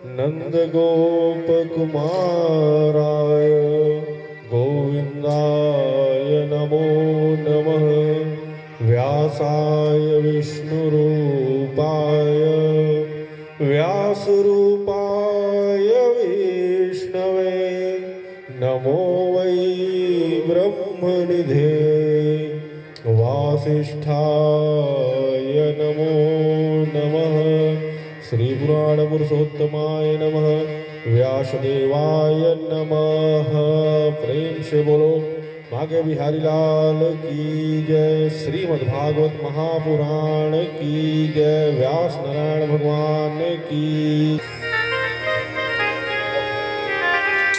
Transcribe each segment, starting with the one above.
नन्दगोपकुमाराय गोविन्दाय नमो नमः। व्यासाय विष्णुरूपाय व्यासरूपाय विष्णवे नमो वै ब्रह्मनिधे वासिष्ठाय नमो नमः। श्री पुराण पुरुषोत्तमाय नमः। व्यासदेवाय नमः। प्रेम से बोलो भाग्य बिहारी लाल की जय। श्रीमद्भागवत महापुराण की जय। व्यास नारायण भगवान की।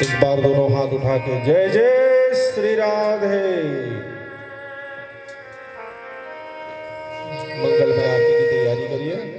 एक बार दोनों हाथ उठा के जय जय श्री राधे। मंगलमय आरती की तैयारी करिए।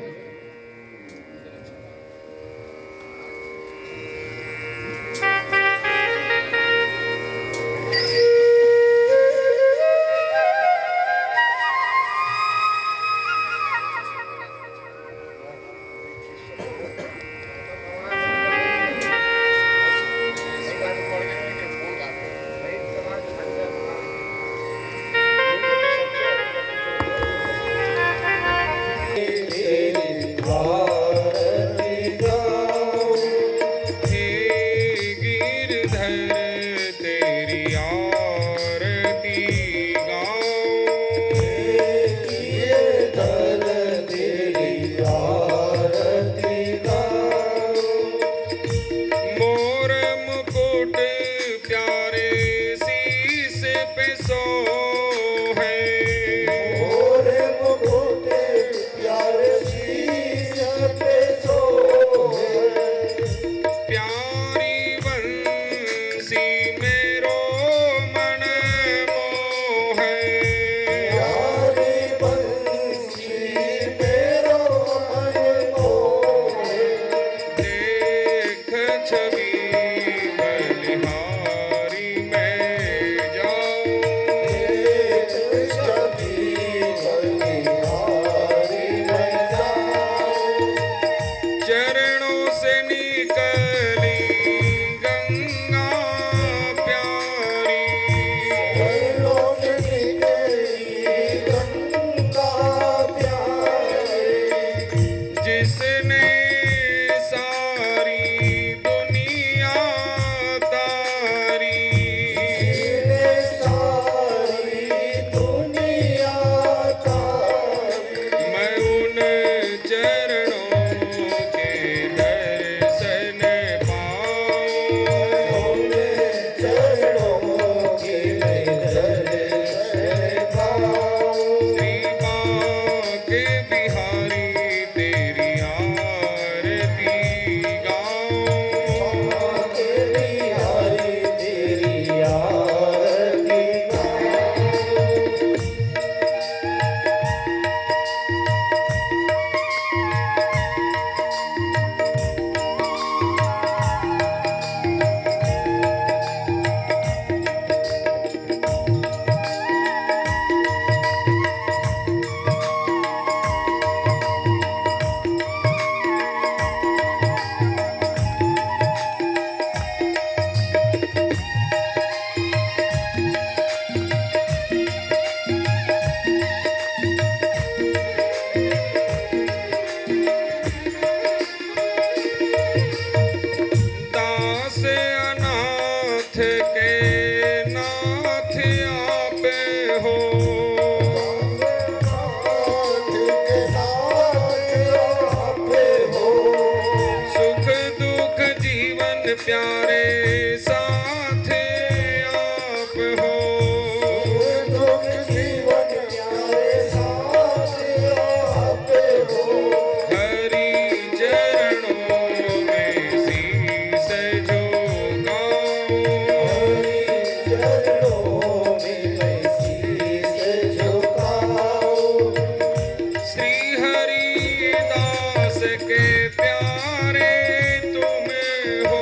के प्यारे तुम हो।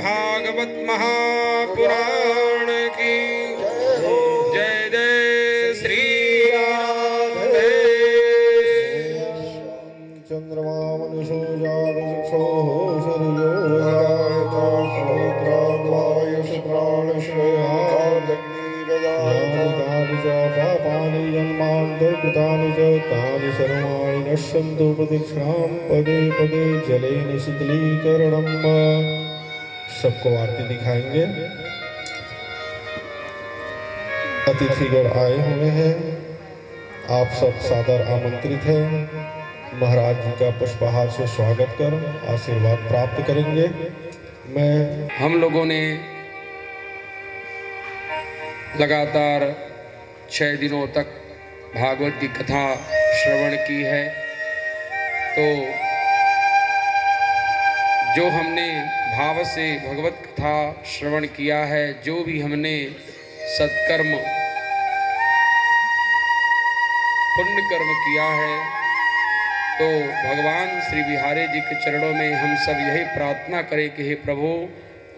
भागवत महापुराण की जय जय श्री राधे। चंद्रमा मनुषो जातचक्षो पापानि जन्मान्तर्कृतानि च तानि सर्वाणि नश्यन्तु प्रदक्षिणां पदे पदे जलेन शीतलीकरणम्। सबको आरती दिखाएंगे। अतिथिगण आए हुए हैं, आप सब सादर आमंत्रित हैं। महाराज जी का पुष्पहार से स्वागत कर आशीर्वाद प्राप्त करेंगे। हम लोगों ने लगातार 6 दिनों तक भागवत की कथा श्रवण की है। तो जो हमने भाव से भगवत कथा श्रवण किया है, जो भी हमने सत्कर्म पुण्य कर्म किया है, तो भगवान श्री बिहारी जी के चरणों में हम सब यही प्रार्थना करें कि हे प्रभु,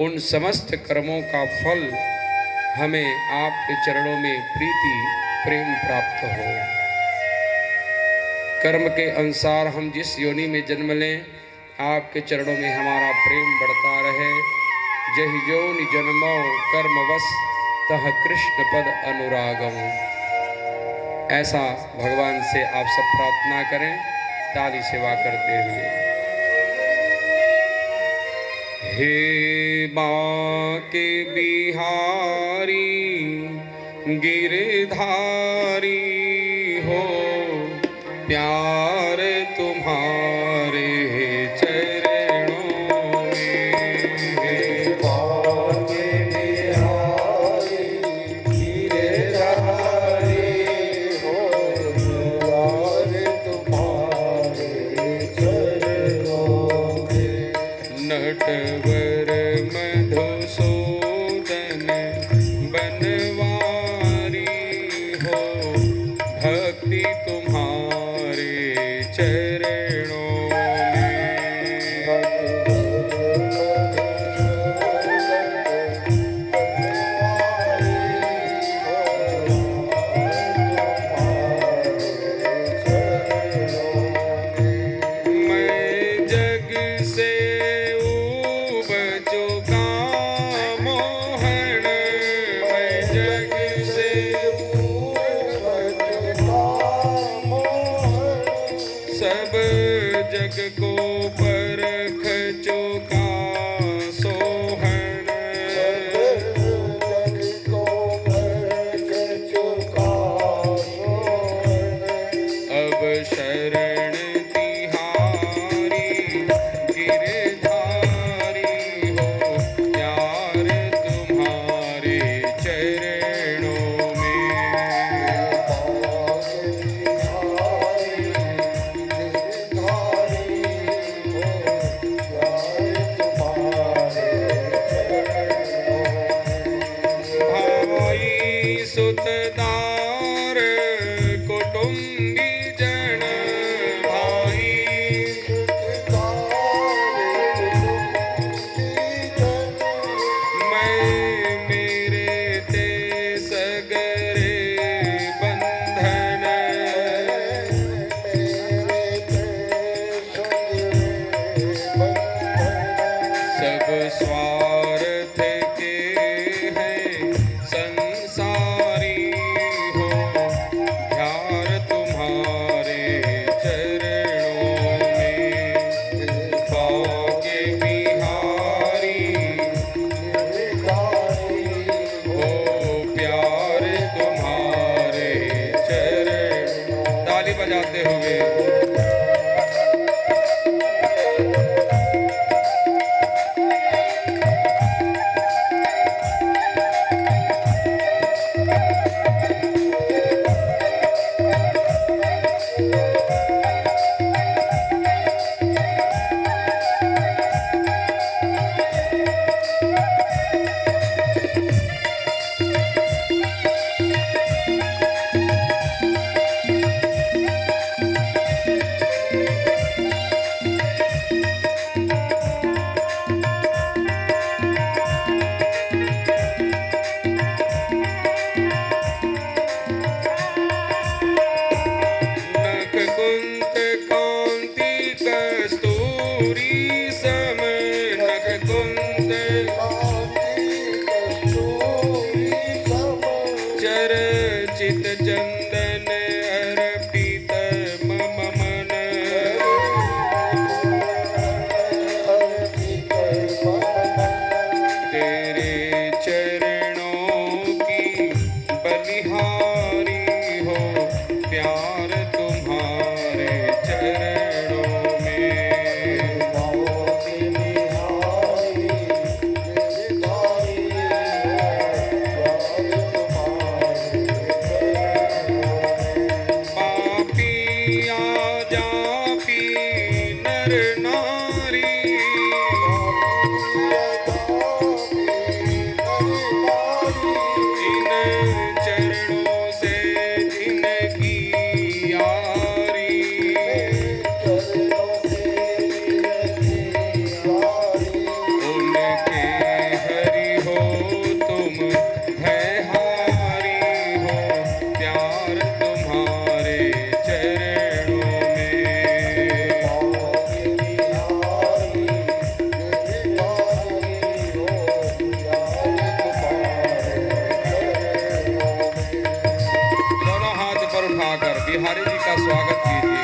उन समस्त कर्मों का फल हमें आपके चरणों में प्रीति प्रेम प्राप्त हो। कर्म के अनुसार हम जिस योनि में जन्म लें, आपके चरणों में हमारा प्रेम बढ़ता रहे। जहि जोनि जन्मो कर्मवश तह कृष्ण पद अनुरागम। ऐसा भगवान से आप सब प्रार्थना करें, ताली सेवा करते हुए। हे बांके बिहारी गिरधारी हो, प्यार तुम्हारे चरणों में। हे बांके बिहारी गिरधारी हो, प्यार तुम्हारे चरणों में। नटवर मधुसूदन बनवारी हो, भक्ति तुम्हारे चरणों में। मैं जग से ऊब चुका मोहन, मैं जग से सब जग को परख चुका सोहन। अब शरण तिहारी गिरधारी हो, प्यार तुम्हारे चरणों में। भाई सुतदार कुटुंबी जन, भाई मैं मेरे ते सगरे बंधन। सब स्वार्थ के हैं संसारी हो, प्यार तुम्हारे चरणों में। भाग्य बिहारी हो, प्यार तुम्हारे चरण। ताली बजाते हुए तेरे चरणों की बलिहारी हो, प्यार तुम्हारे चरणों में। पापी आजापी नर नारी, इन चरणों से जिनकी यारी, उनके हरि हो तुम भयहारी हो, प्यार तुम्हारे चरणों में। दोनों हाथ पर उठाकर बिहारी जी का स्वागत कीजिए।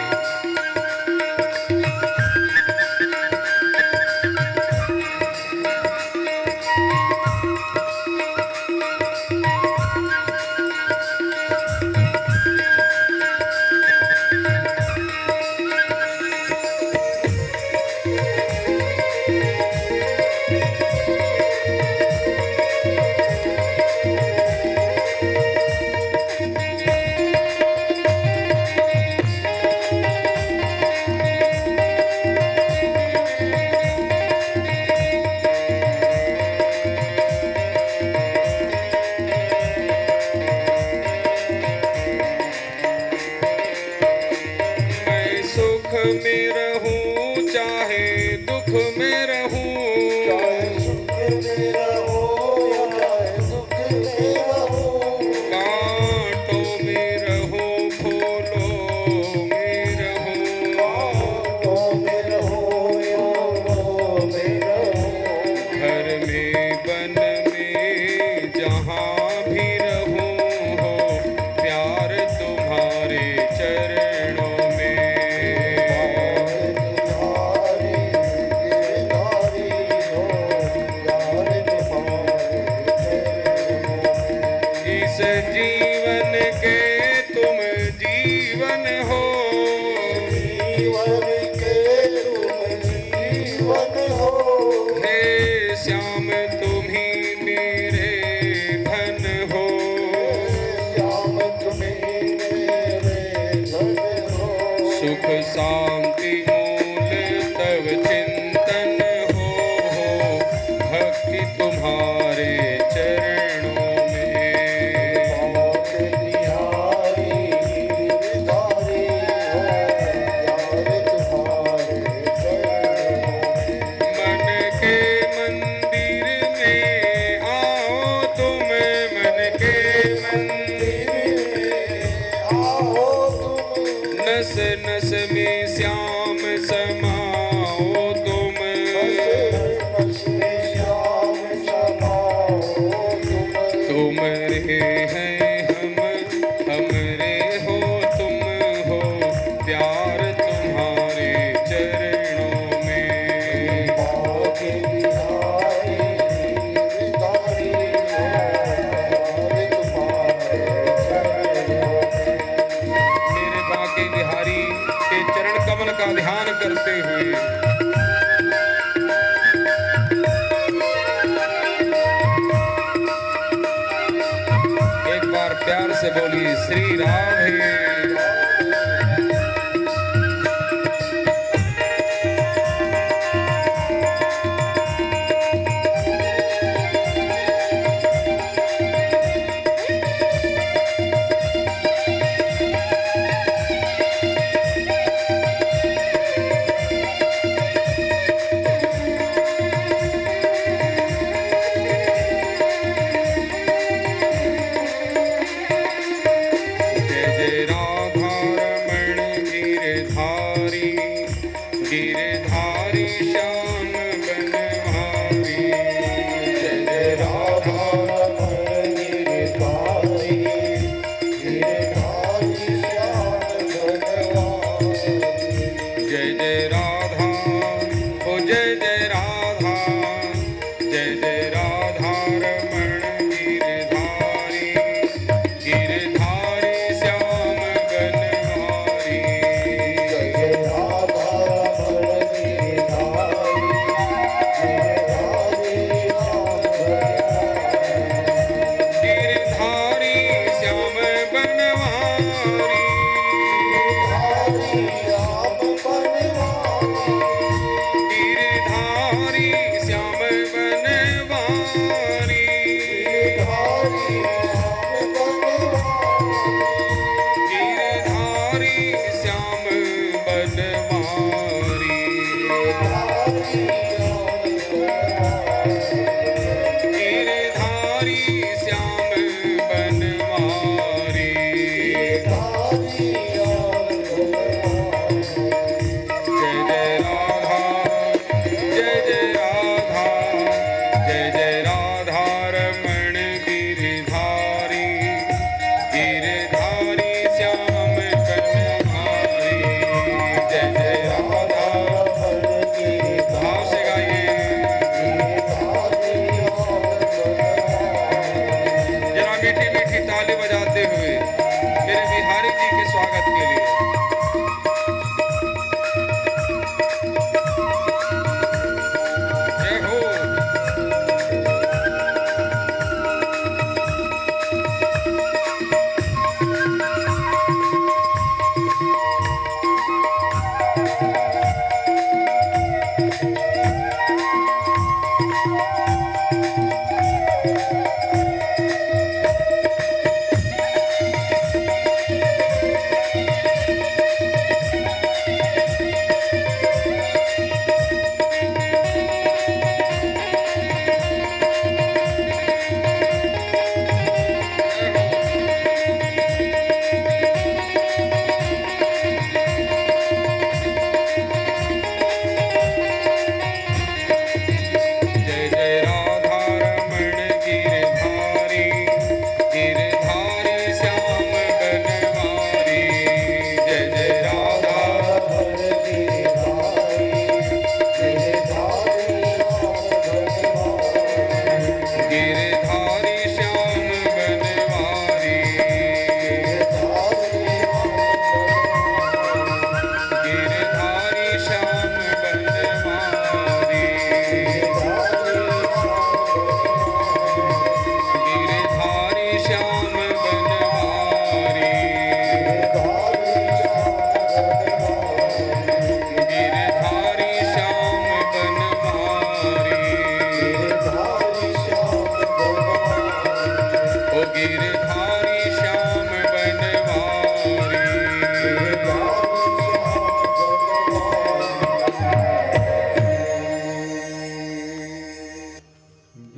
मैं सुख में रहूं चाहे दुख में रहूं, कांटों में रहूं फूलों में रहूं, घर में बन में जहां भी रहूं हो, प्यार तुम्हारे चरणों में। इस जीवन के तुम जीवन हो, हे श्याम तुम ही मेरे धन हो, सुख शांति मूल तव चिंतन हो, भक्ति तुम्हारे चरणों में। मन के मंदिर में आओ तुम, मन के मंदिर नस नस में श्याम समाओ तुम, तुम रे हैं हम रे हो तुम हो, प्यार तुम्हारे चरणों में। मेरे बांके बिहारी के चरण कमल का ध्यान करते हुए एक बार प्यार से बोलिए श्री राधे। जय जय राम गिरधारी श्याम बनवारी। जय जय राधा जय जय राधा जय जय राधा रमण गिरधारी गिरधारी श्याम बनवारी। जय जय राधा भाव से गाइए। जरा मीठी मीठी ताली बजाते हुए मेरे बिहारी जी के स्वागत के लिए। जय हो। जय जय राधा रमण गिरधारी गिरधारी श्याम बनवारी। जय जय राधा गिरधारी श्याम बनवारी। गिरधारी श्याम बनवारी। गिरधारी श्याम बनवारी। गिरधारी श्याम बनवारी। ओ गिरधारी श्याम बनवारी।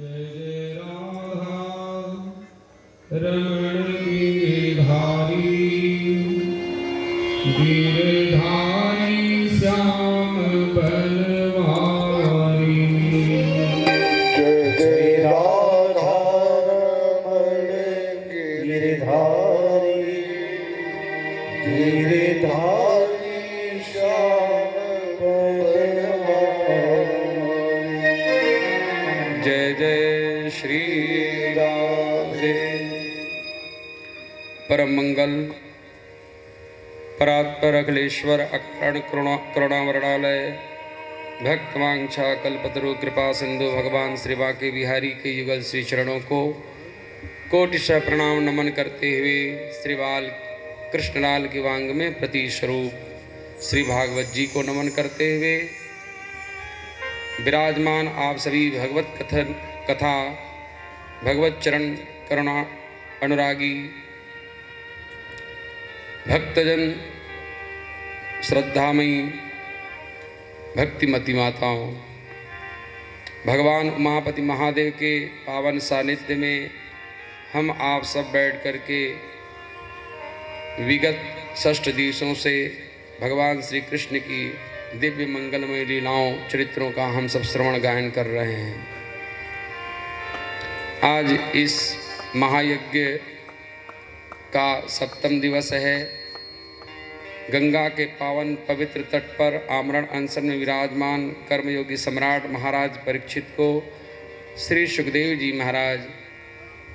जय जय राधा रमण गिरधारी गिरधारी श्याम बनवारी। जय जय राधा रमण गिरधारी गिरधारी श्याम बनवारी। जय जय श्री राधे। परम मंगल परात्पर अखिलेश्वर अकारण करुणावरणालय भक्तवांछा कल्पतरु कृपा सिंधु भगवान श्री बांके बिहारी के युगल श्री चरणों को कोटिशः प्रणाम नमन करते हुए श्री बाल कृष्णलाल के वांग में प्रति स्वरूप श्री भागवत जी को नमन करते हुए विराजमान आप सभी भगवत कथा भगवत चरण करुणा अनुरागी भक्तजन श्रद्धामयी भक्तिमती माताओं, भगवान उमापति महादेव के पावन सानिध्य में हम आप सब बैठ कर के विगत 6 दिवसों से भगवान श्री कृष्ण की दिव्य मंगलमय लीलाओं चरित्रों का हम सब श्रवण गायन कर रहे हैं। आज इस महायज्ञ का 7वां दिवस है। गंगा के पावन पवित्र तट पर आमरण अनशन में विराजमान कर्मयोगी सम्राट महाराज परीक्षित को श्री सुखदेव जी महाराज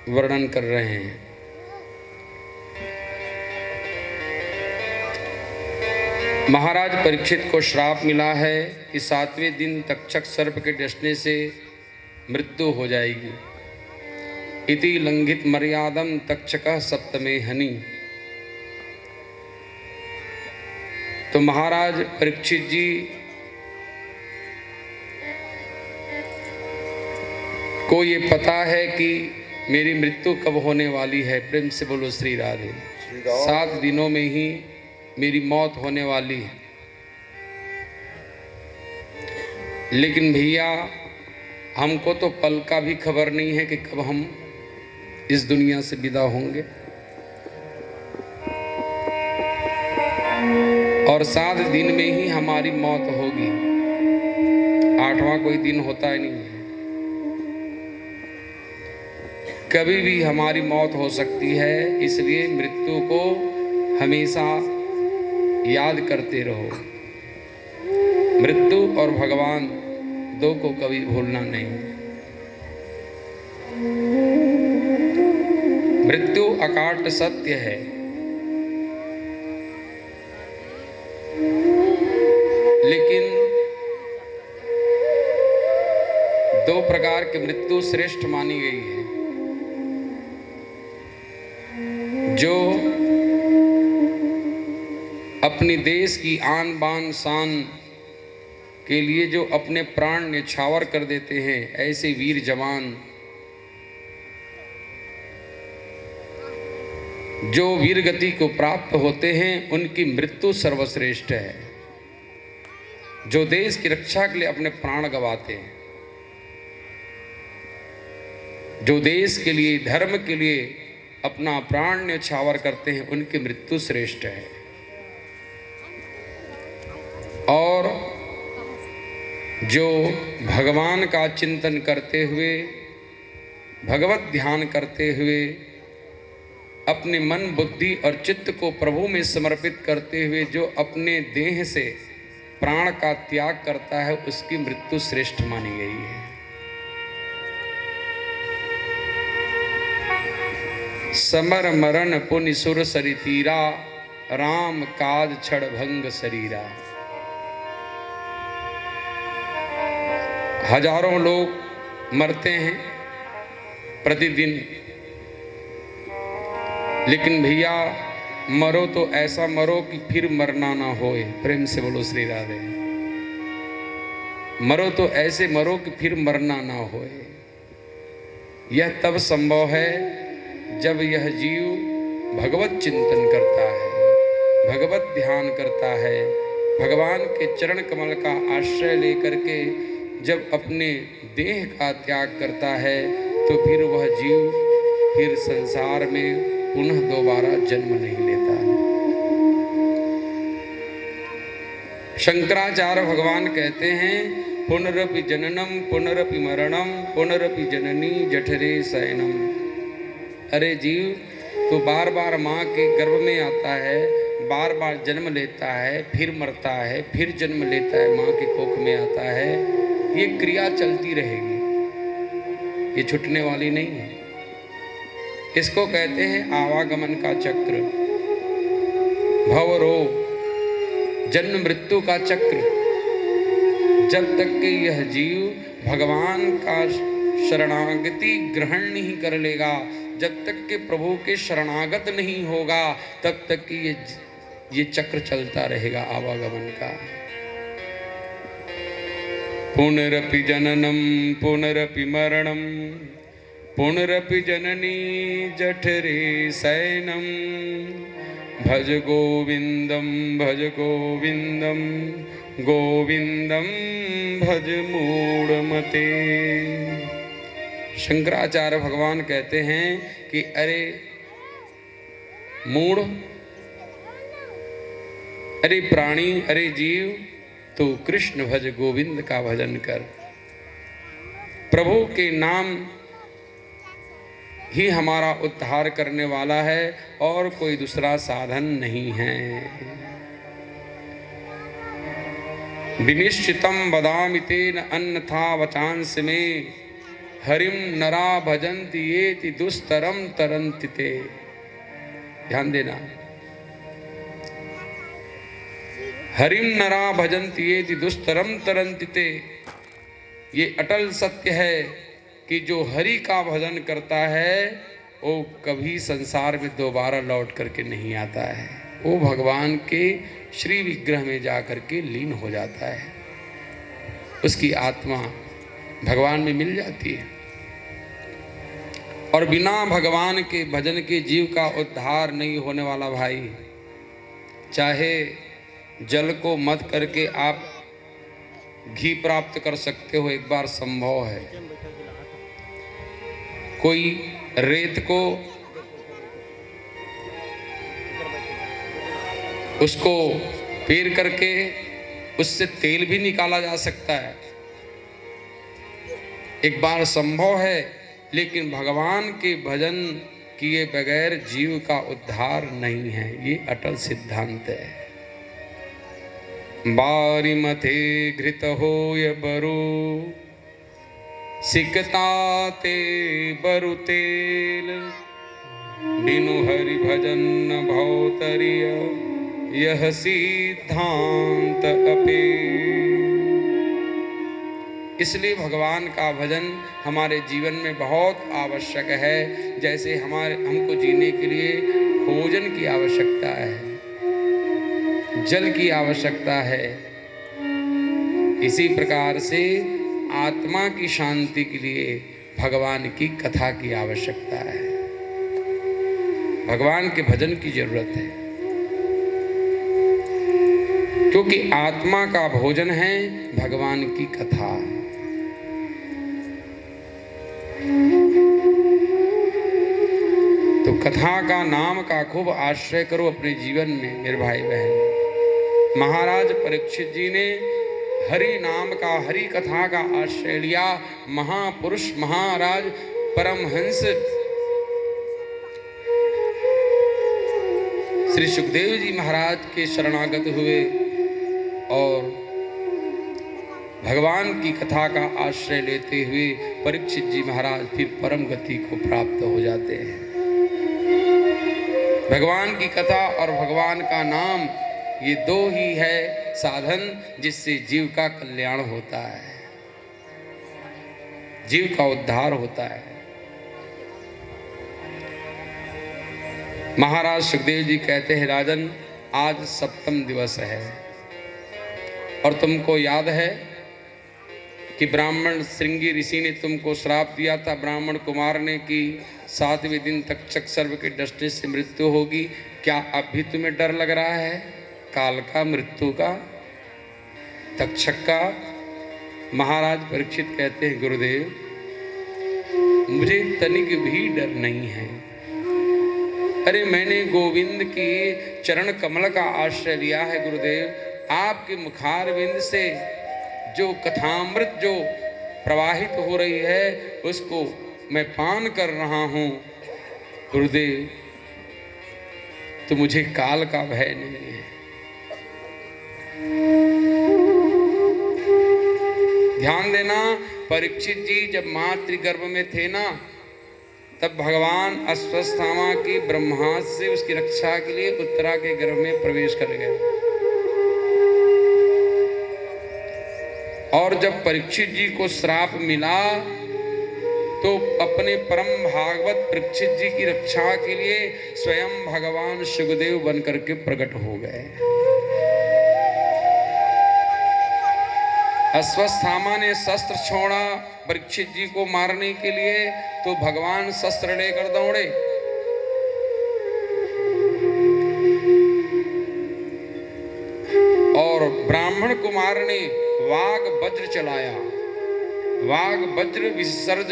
वर्णन कर रहे हैं। महाराज परीक्षित को श्राप मिला है कि 7वें दिन तक्षक सर्प के डसने से मृत्यु हो जाएगी। इति लंघित मर्यादम तक्षकः सप्तमे हनि। तो महाराज परीक्षित जी को ये पता है कि मेरी मृत्यु कब होने वाली है। प्रेम से बोलो श्री राधे। 7 दिनों में ही मेरी मौत होने वाली है। लेकिन भैया हमको तो पल का भी खबर नहीं है कि कब हम इस दुनिया से विदा होंगे और 7 दिन में ही हमारी मौत होगी। 8वां कोई दिन होता ही नहीं है। कभी भी हमारी मौत हो सकती है, इसलिए मृत्यु को हमेशा याद करते रहो। मृत्यु और भगवान दो को कभी भूलना नहीं। मृत्यु अकाट सत्य है, लेकिन 2 प्रकार की मृत्यु श्रेष्ठ मानी गई है। जो अपनी देश की आन बान शान के लिए जो अपने प्राण न्यौछावर कर देते हैं, ऐसे वीर जवान जो वीर गति को प्राप्त होते हैं, उनकी मृत्यु सर्वश्रेष्ठ है। जो देश की रक्षा के लिए अपने प्राण गंवाते हैं, जो देश के लिए, धर्म के लिए अपना प्राण न्यौछावर करते हैं, उनकी मृत्यु श्रेष्ठ है। और जो भगवान का चिंतन करते हुए, भगवत ध्यान करते हुए, अपने मन, बुद्धि और चित्त को प्रभु में समर्पित करते हुए जो अपने देह से प्राण का त्याग करता है, उसकी मृत्यु श्रेष्ठ मानी गई है। समर मरण पुनि सुर सरितीरा, राम काज छड़ भंग शरीरा। हजारों लोग मरते हैं प्रतिदिन, लेकिन भैया मरो तो ऐसा मरो कि फिर मरना ना होए। प्रेम से बोलो श्री राधे। मरो तो ऐसे मरो कि फिर मरना ना होए। यह तब संभव है जब यह जीव भगवत चिंतन करता है, भगवत ध्यान करता है, भगवान के चरण कमल का आश्रय लेकर के जब अपने देह का त्याग करता है, तो फिर वह जीव फिर संसार में पुनः दोबारा जन्म नहीं लेता। शंकराचार्य भगवान कहते हैं, पुनरपि जननम पुनरपि मरणम पुनरपि जननी जठरे शयनम। अरे जीव, तो बार बार माँ के गर्भ में आता है, बार बार जन्म लेता है, फिर मरता है, फिर जन्म लेता है, माँ के कोख में आता है। ये क्रिया चलती रहेगी, ये छूटने वाली नहीं है। इसको कहते हैं आवागमन का चक्र, भवरोग, जन्म मृत्यु का चक्र। जब तक कि यह जीव भगवान का शरणागति ग्रहण नहीं कर लेगा, जब तक कि प्रभु के शरणागत नहीं होगा, तब तक कि ये चक्र चलता रहेगा आवागमन का। पुनरपि जननम पुनरपि मरणम पुनरपि जननी जठरे शयनम। भज गोविंदम गोविंदम भज मूढ़मते। शंकराचार्य भगवान कहते हैं कि अरे मूढ़, अरे प्राणी, अरे जीव, तो कृष्ण भज, गोविंद का भजन कर। प्रभु के नाम ही हमारा उद्धार करने वाला है और कोई दूसरा साधन नहीं है। विनिश्चितम वदामि तेन अन्यथा वचांस में, हरिम नरा भजन्ति येति दुस्तरम तरन्ति ते। ध्यान देना, हरिम नरा भजन्ति येति दुस्तरम तरन्ति ते। ये अटल सत्य है कि जो हरि का भजन करता है, वो कभी संसार में दोबारा लौट करके नहीं आता है। वो भगवान के श्री विग्रह में जाकर के लीन हो जाता है, उसकी आत्मा भगवान में मिल जाती है। और बिना भगवान के भजन के जीव का उद्धार नहीं होने वाला भाई। चाहे जल को मत करके आप घी प्राप्त कर सकते हो, एक बार संभव है। कोई रेत को उसको पेर करके उससे तेल भी निकाला जा सकता है, एक बार संभव है, लेकिन भगवान के भजन किए बगैर जीव का उद्धार नहीं है। ये अटल सिद्धांत है। बारी मथे घृत होय बरु सिकता ते बरु तेल, बिनु हरि भजन न भवतरिय यह सिद्धांत अपे। इसलिए भगवान का भजन हमारे जीवन में बहुत आवश्यक है। जैसे हमको जीने के लिए भोजन की आवश्यकता है, जल की आवश्यकता है, इसी प्रकार से आत्मा की शांति के लिए भगवान की कथा की आवश्यकता है, भगवान के भजन की जरूरत है। क्योंकि आत्मा का भोजन है भगवान की कथा। तो कथा का नाम का खूब आश्रय करो अपने जीवन में मेरे भाई बहन। महाराज परीक्षित जी ने हरि नाम का, हरि कथा का आश्रय लिया। महापुरुष महाराज परमहंस श्री सुखदेव जी महाराज के शरणागत हुए और भगवान की कथा का आश्रय लेते हुए परीक्षित जी महाराज फिर परम गति को प्राप्त हो जाते हैं। भगवान की कथा और भगवान का नाम, ये दो ही है साधन जिससे जीव का कल्याण होता है, जीव का उद्धार होता है। महाराज सुखदेव जी कहते हैं, राजन आज सप्तम दिवस है और तुमको याद है कि ब्राह्मण श्रृंगी ऋषि ने तुमको श्राप दिया था ब्राह्मण कुमार ने कि 7वें दिन तक्षक सर्प के डसने से मृत्यु होगी। क्या अब भी तुम्हें डर लग रहा है काल का, मृत्यु का, तक्षक का? महाराज परीक्षित कहते हैं, गुरुदेव मुझे तनिक भी डर नहीं है। अरे मैंने गोविंद की चरण कमल का आश्रय लिया है गुरुदेव। आपके मुखारविंद से जो कथामृत जो प्रवाहित हो रही है उसको मैं पान कर रहा हूँ गुरुदेव, तो मुझे काल का भय नहीं है। ध्यान देना, परीक्षित जी जब मातृगर्भ में थे ना, तब भगवान अश्वत्थामा की ब्रह्मास्त्र से उसकी रक्षा के लिए उत्तरा के गर्भ में प्रवेश कर गए। और जब परीक्षित जी को श्राप मिला तो अपने परम भागवत परीक्षित जी की रक्षा के लिए स्वयं भगवान सुखदेव बनकर के प्रकट हो गए। अश्वत्थामा ने शस्त्र छोड़ा परीक्षित जी को मारने के लिए, तो भगवान शस्त्र लेकर दौड़े। और ब्राह्मण कुमार ने वाग वज्र चलाया, वाग वज्र विसर्ज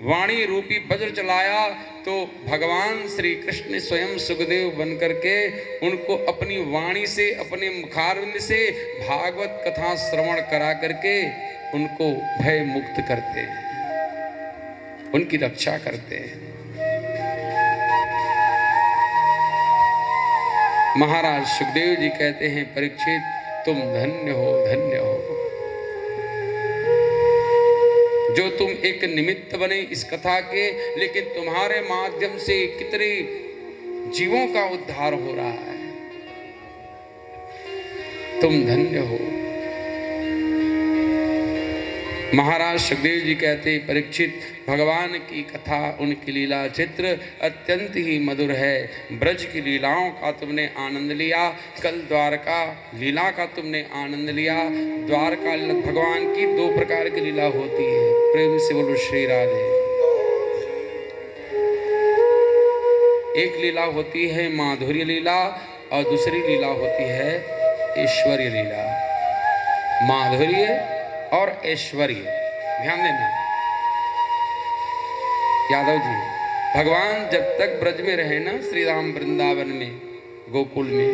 वाणी रूपी वज्र चलाया, तो भगवान श्री कृष्ण स्वयं सुखदेव बनकर के उनको अपनी वाणी से, अपने मुखारविंद से भागवत कथा श्रवण करा करके उनको भय मुक्त करते हैं, उनकी रक्षा करते हैं। महाराज सुखदेव जी कहते हैं, परीक्षित तुम धन्य हो, धन्य हो जो तुम एक निमित्त बने इस कथा के, लेकिन तुम्हारे माध्यम से कितने जीवों का उद्धार हो रहा है। तुम धन्य हो। महाराज सुखदेव जी कहते हैं, परीक्षित भगवान की कथा, उनकी लीला चित्र अत्यंत ही मधुर है। ब्रज की लीलाओं का तुमने आनंद लिया, कल द्वारका लीला का तुमने आनंद लिया। द्वारका भगवान की दो प्रकार की लीला होती है, प्रेम से बोलो श्री राधे। एक लीला होती है माधुर्य लीला और दूसरी लीला होती है ऐश्वर्य लीला। माधुर्य और ऐश्वर्य, ध्यान देना। यादव जी, भगवान जब तक ब्रज में रहे ना, श्री राम वृंदावन में, गोकुल में,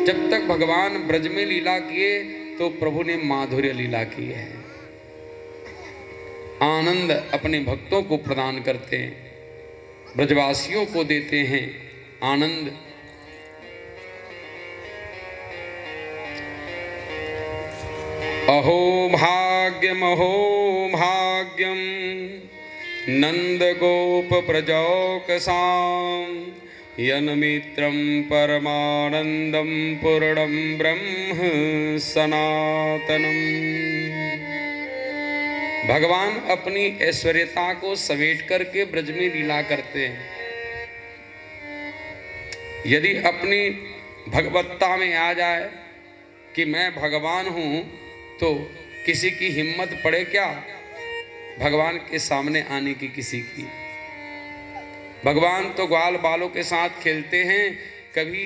जब तक भगवान ब्रज में लीला किए तो प्रभु ने माधुर्य लीला की है। आनंद अपने भक्तों को प्रदान करते हैं, ब्रजवासियों को देते हैं आनंद। अहो भाग्यम नंद गोप प्रजौकसाम यन्मित्रं परमानंदम पूर्णं ब्रह्म सनातनम। भगवान अपनी ऐश्वर्यता को समेट करके ब्रज में लीला करते हैं। यदि अपनी भगवत्ता में आ जाए कि मैं भगवान हूं, तो किसी की हिम्मत पड़े क्या भगवान के सामने आने की किसी की। भगवान तो ग्वाल बालों के साथ खेलते हैं, कभी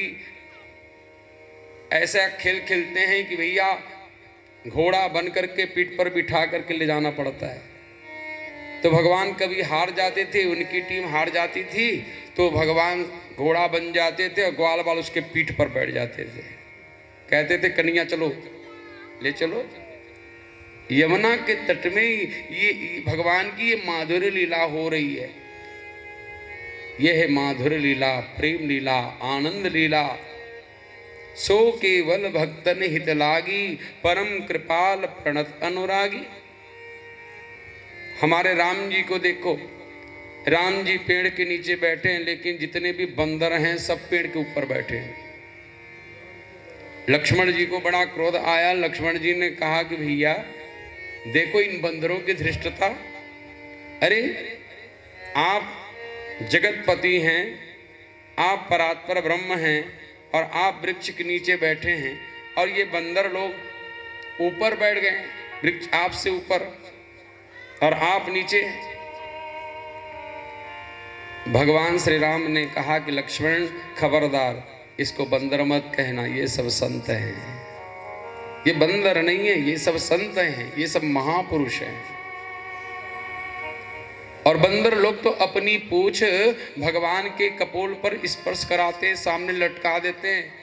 ऐसा खेल खेलते हैं कि भैया घोड़ा बन करके पीठ पर बिठा करके ले जाना पड़ता है। तो भगवान कभी हार जाते थे, उनकी टीम हार जाती थी तो भगवान घोड़ा बन जाते थे और ग्वाल बाल उसके पीठ पर बैठ जाते थे। कहते थे कन्हैया चलो, ले चलो। यमुना के तट में ये भगवान की ये माधुर्य लीला हो रही है। यह है माधुर्य लीला, प्रेम लीला, आनंद लीला। सो केवल भक्तन हित लागी, परम कृपाल प्रणत अनुरागी। हमारे राम जी को देखो, राम जी पेड़ के नीचे बैठे हैं, लेकिन जितने भी बंदर हैं सब पेड़ के ऊपर बैठे हैं। लक्ष्मण जी को बड़ा क्रोध आया। लक्ष्मण जी ने कहा कि भैया देखो इन बंदरों की धृष्टता। अरे आप जगतपति हैं, आप परात्पर ब्रह्म हैं और आप वृक्ष के नीचे बैठे हैं और ये बंदर लोग ऊपर बैठ गए, वृक्ष आपसे ऊपर और आप नीचे। भगवान श्री राम ने कहा कि लक्ष्मण खबरदार, इसको बंदर मत कहना, ये सब संत हैं। ये बंदर नहीं है, ये सब संत हैं, ये सब महापुरुष हैं। और बंदर लोग तो अपनी पूंछ भगवान के कपोल पर स्पर्श कराते हैं, सामने लटका देते हैं।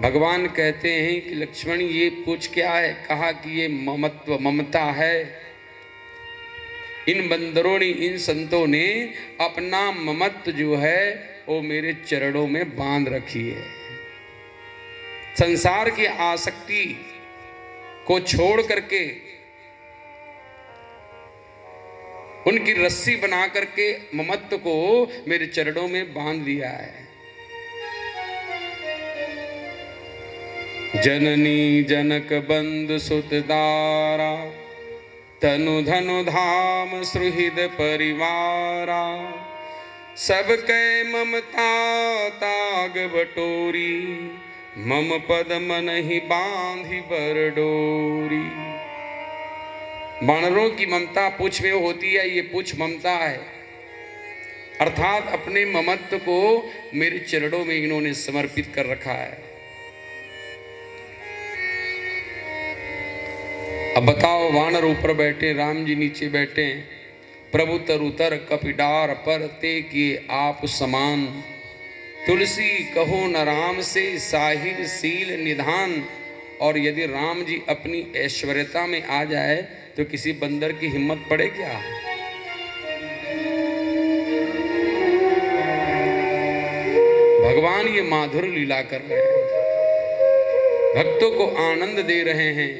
भगवान कहते हैं कि लक्ष्मण ये पूंछ क्या है? कहा कि ये ममत्व, ममता है। इन बंदरों ने, इन संतों ने अपना ममत्व जो है वो मेरे चरणों में बांध रखी है। संसार की आसक्ति को छोड़ करके उनकी रस्सी बना करके ममत्व को मेरे चरणों में बांध दिया है। जननी जनक बंधु सुत दारा, तनु धनु धाम सुहृद परिवारा। सब कै ममता ताग बटोरी, मम पद मन ही बांधी बर डोरी। बानरों की ममता पूछ में होती है, ये पूछ ममता है, अर्थात अपने ममत्व को मेरे चरणों में इन्होंने समर्पित कर रखा है। अब बताओ, वानर ऊपर बैठे, राम जी नीचे बैठे हैं। प्रभु तरुतर कपिडार पर ते किए आप समान, तुलसी कहो न राम से साहिर सील निधान। और यदि राम जी अपनी ऐश्वर्यता में आ जाए तो किसी बंदर की हिम्मत पड़े क्या? भगवान ये माधुर्य लीला कर रहे हैं, भक्तों को आनंद दे रहे हैं।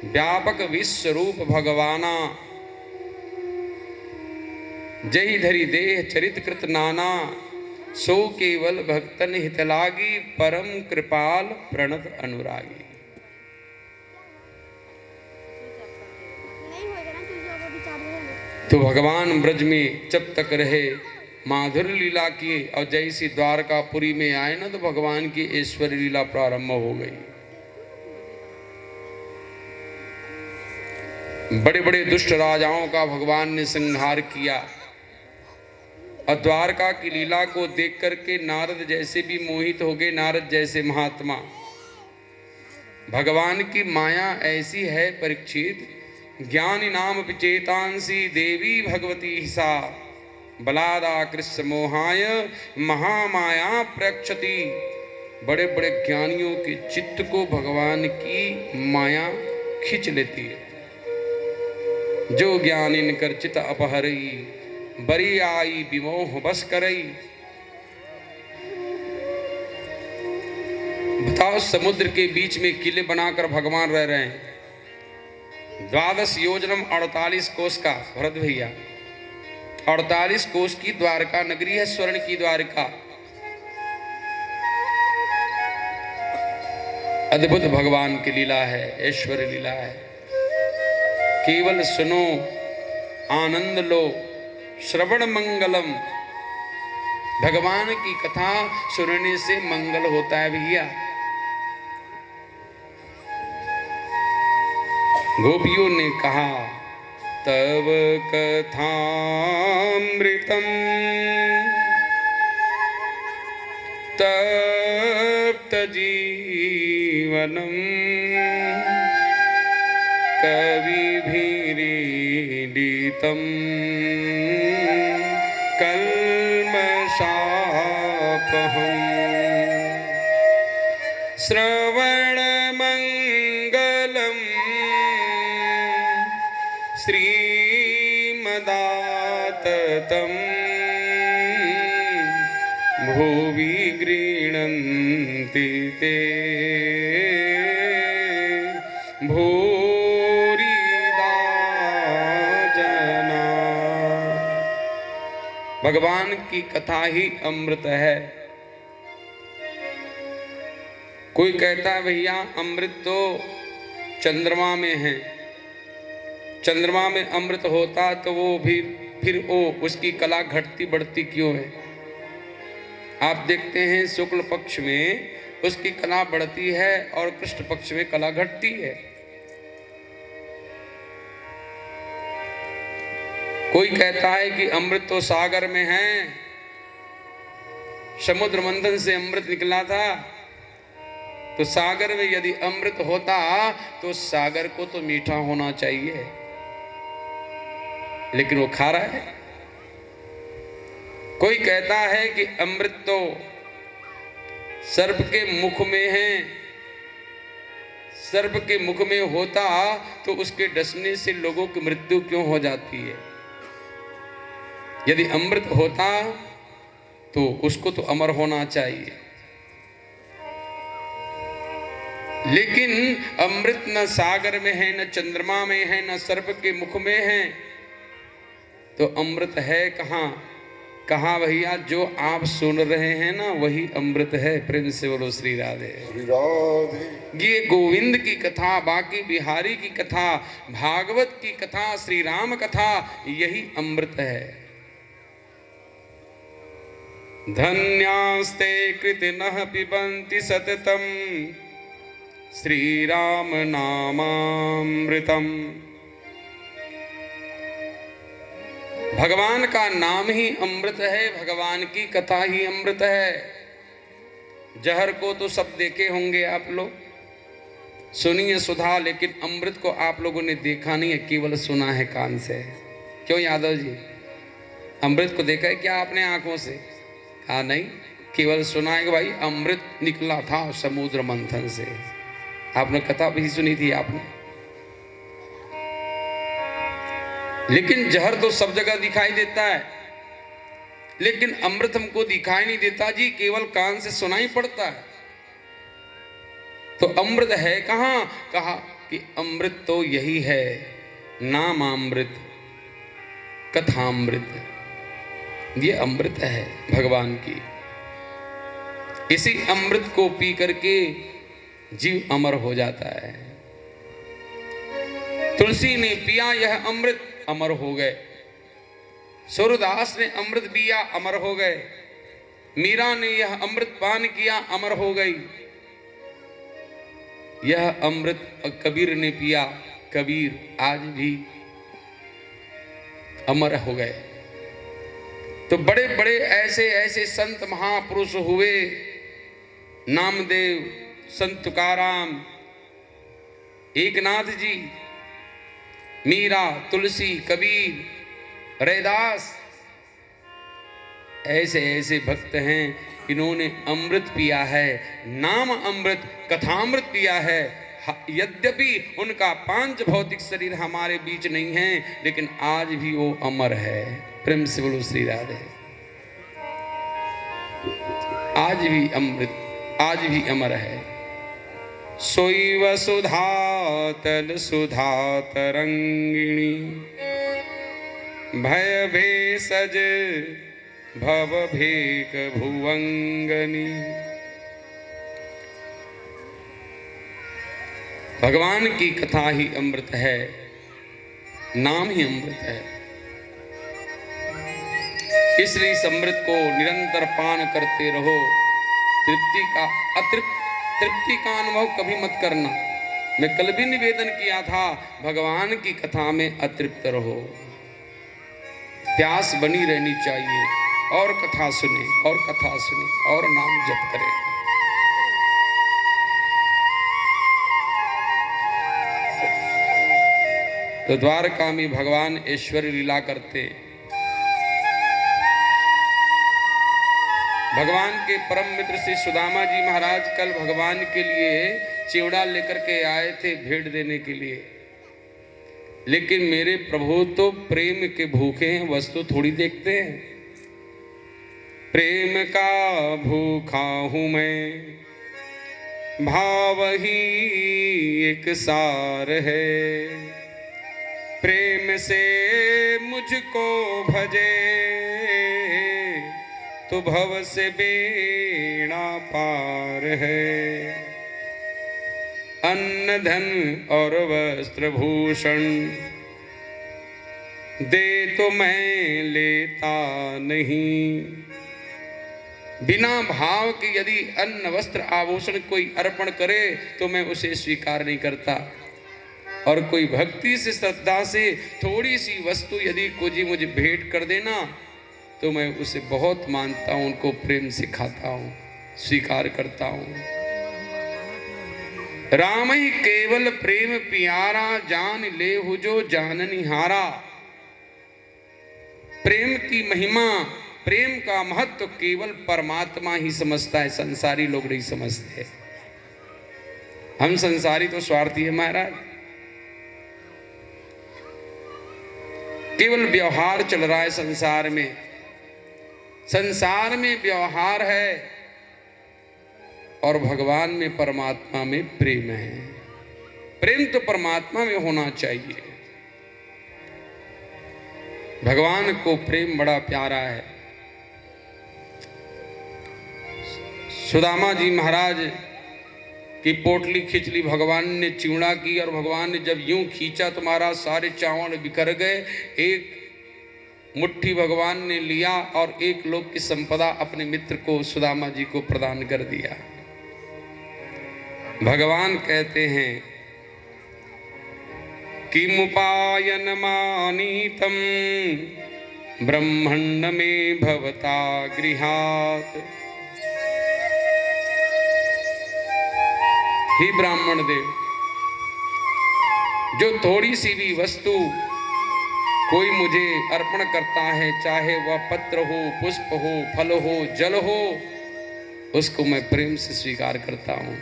व्यापक विश्व रूप भगवाना, जय धरि देह चरित कृत नाना। सो केवल भक्तन हित लागी, परम कृपाल प्रणत अनुरागी। तो भगवान ब्रज में जब तक रहे माधुर्य लीला किए, और जैसी द्वारकापुरी में आए ना तो भगवान की ऐश्वर्य लीला प्रारंभ हो गई। बड़े बड़े दुष्ट राजाओं का भगवान ने संहार किया। और द्वारका की लीला को देख करके नारद जैसे भी मोहित हो गए, नारद जैसे महात्मा। भगवान की माया ऐसी है परीक्षित ज्ञानी नाम चेतांसी देवी भगवती सा बलादा कृष्ण मोहाय महामाया प्रक्षति। बड़े बड़े ज्ञानियों के चित्त को भगवान की माया खींच लेती है। जो ज्ञान इनकर चित अपहरई बरी आई विमोह बस करई। बताओ, समुद्र के बीच में किले बनाकर भगवान रह रहे हैं। 12 योजनम 48 कोस का भरत भैया, 48 कोस की द्वारका नगरी है, स्वर्ण की द्वारका। अद्भुत भगवान की लीला है, ऐश्वर्य लीला है। केवल सुनो, आनंद लो, श्रवण मंगलम। भगवान की कथा सुनने से मंगल होता है भैया। गोपियों ने कहा तव कथामृतम तप्त जीवनम कविभिरीडितम कल्मषापहम् श्रवणमङ्गलम् श्रीमदाततं भुवि गृह्णन्ति ते भूरिदा जना। भगवान की कथा ही अमृत है। कोई कहता है भैया अमृत तो चंद्रमा में है, चंद्रमा में अमृत होता तो वो भी फिर वो उसकी कला घटती बढ़ती क्यों है? आप देखते हैं शुक्ल पक्ष में उसकी कला बढ़ती है और कृष्ण पक्ष में कला घटती है। कोई कहता है कि अमृत तो सागर में है, समुद्र मंथन से अमृत निकला था, तो सागर में यदि अमृत होता तो सागर को तो मीठा होना चाहिए, लेकिन वो खारा है। कोई कहता है कि अमृत तो सर्प के मुख में है, सर्प के मुख में होता तो उसके डसने से लोगों की मृत्यु क्यों हो जाती है? यदि अमृत होता तो उसको तो अमर होना चाहिए, लेकिन अमृत न सागर में है, न चंद्रमा में है, न सर्प के मुख में है, तो अमृत है कहाँ? कहाँ भैया? जो आप सुन रहे हैं ना वही अमृत है। प्रेम से बोलो श्री राधे। श्री राधे। ये गोविंद की कथा, बाकी बिहारी की कथा, भागवत की कथा, श्री राम कथा, यही अमृत है। धन्यास्ते कृतिनः पिबन्ति सततम श्री राम नामामृतम। भगवान का नाम ही अमृत है, भगवान की कथा ही अमृत है। जहर को तो सब देखे होंगे आप लोग, सुनिए सुधा, लेकिन अमृत को आप लोगों ने देखा नहीं है, केवल सुना है कान से। क्यों यादव जी, अमृत को देखा है क्या आपने आंखों से? हाँ नहीं, केवल सुना है कि भाई अमृत निकला था समुद्र मंथन से। आपने कथा भी सुनी थी आपने, लेकिन जहर तो सब जगह दिखाई देता है, लेकिन अमृत हमको दिखाई नहीं देता जी, केवल कान से सुनाई पड़ता है। तो अमृत है कहाँ? कहा कि अमृत तो यही है, नामामृत, कथामृत, ये अमृत है भगवान की। इसी अमृत को पी करके जीव अमर हो जाता है। तुलसी ने पिया यह अमृत, अमर हो गए। सूरदास ने अमृत पिया, अमर हो गए। मीरा ने यह अमृत पान किया, अमर हो गई। यह अमृत कबीर ने पिया, कबीर आज भी अमर हो गए। तो बड़े बड़े ऐसे ऐसे संत महापुरुष हुए, नामदेव, संत तुकाराम, एकनाथ जी, मीरा, तुलसी, कबीर, रैदास, ऐसे ऐसे भक्त हैं इन्होंने अमृत पिया है, नाम अमृत, कथामृत पिया है। यद्यपि उनका पांच भौतिक शरीर हमारे बीच नहीं है, लेकिन आज भी वो अमर है। प्रेम से बोलो श्री राधे। आज भी अमृत, आज भी अमर है। सोई वसुधा तल सुधा तरंगिणी, भय भेषज भव भेक भुवंगनी। भगवान की कथा ही अमृत है, नाम ही अमृत है। इसलिए इस अमृत को निरंतर पान करते रहो। तृप्ति का अनुभव कभी मत करना। मैं कल भी निवेदन किया था, भगवान की कथा में अतृप्त रहो। प्यास बनी रहनी चाहिए, और कथा सुने, और कथा सुने, और नाम जप करें। तो द्वारका में भगवान ऐश्वर्य लीला करते। भगवान के परम मित्र श्री सुदामा जी महाराज कल भगवान के लिए चिवड़ा लेकर के आए थे भेंट देने के लिए। लेकिन मेरे प्रभु तो प्रेम के भूखे हैं, वस्तु थोड़ी देखते हैं। प्रेम का भूखा हूं मैं, भाव ही एक सार है। प्रेम से मुझको भजे, तो भव से बेड़ा पार है। अन्न धन और वस्त्र भूषण दे तो मैं लेता नहीं। बिना भाव के यदि अन्न वस्त्र आभूषण कोई अर्पण करे तो मैं उसे स्वीकार नहीं करता। और कोई भक्ति से, श्रद्धा से थोड़ी सी वस्तु यदि कोई मुझे भेंट कर देना तो मैं उसे बहुत मानता हूं, उनको प्रेम से खाता हूं, स्वीकार करता हूं। राम ही केवल प्रेम प्यारा, जान ले हो जो जाननी हारा। प्रेम की महिमा, प्रेम का महत्व केवल परमात्मा ही समझता है, संसारी लोग नहीं समझते। हम संसारी तो स्वार्थी है महाराज। केवल व्यवहार चल रहा है संसार में। संसार में व्यवहार है और भगवान में, परमात्मा में प्रेम है। प्रेम तो परमात्मा में होना चाहिए। भगवान को प्रेम बड़ा प्यारा है। सुदामा जी महाराज की पोटली खींच ली भगवान ने, चिवड़ा की, और भगवान ने जब यूं खींचा तो महाराज सारे चावल बिखर गए। एक मुट्ठी भगवान ने लिया और एक लोक की संपदा अपने मित्र को, सुदामा जी को प्रदान कर दिया। भगवान कहते हैं कि मुपायन मानीतम ब्रह्मण्ड में भवता गृहात। ही ब्राह्मण देव, जो थोड़ी सी भी वस्तु कोई मुझे अर्पण करता है, चाहे वह पत्र हो, पुष्प हो, फल हो, जल हो, उसको मैं प्रेम से स्वीकार करता हूं।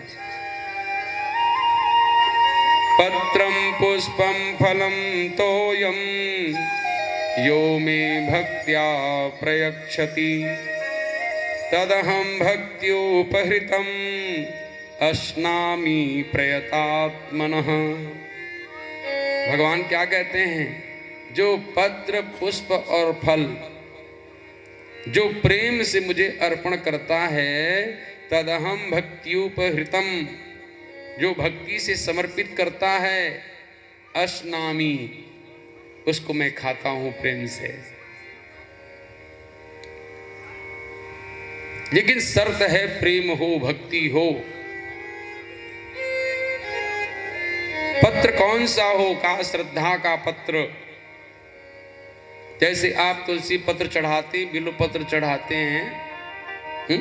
पत्रम पुष्पम फलम तोयम यो मे भक्त्या प्रयच्छति, तदहं भक्त्योपहृतम अश्नामि प्रयतात्मनः। भगवान क्या कहते हैं? जो पत्र, पुष्प और फल जो प्रेम से मुझे अर्पण करता है, तदहं भक्त्युपहृतम, जो भक्ति से समर्पित करता है, अश्नामि, उसको मैं खाता हूं प्रेम से। लेकिन शर्त है प्रेम हो, भक्ति हो। पत्र कौन सा हो? का श्रद्धा का पत्र। जैसे आप तुलसी पत्र चढ़ाते, बिल्व पत्र चढ़ाते हैं,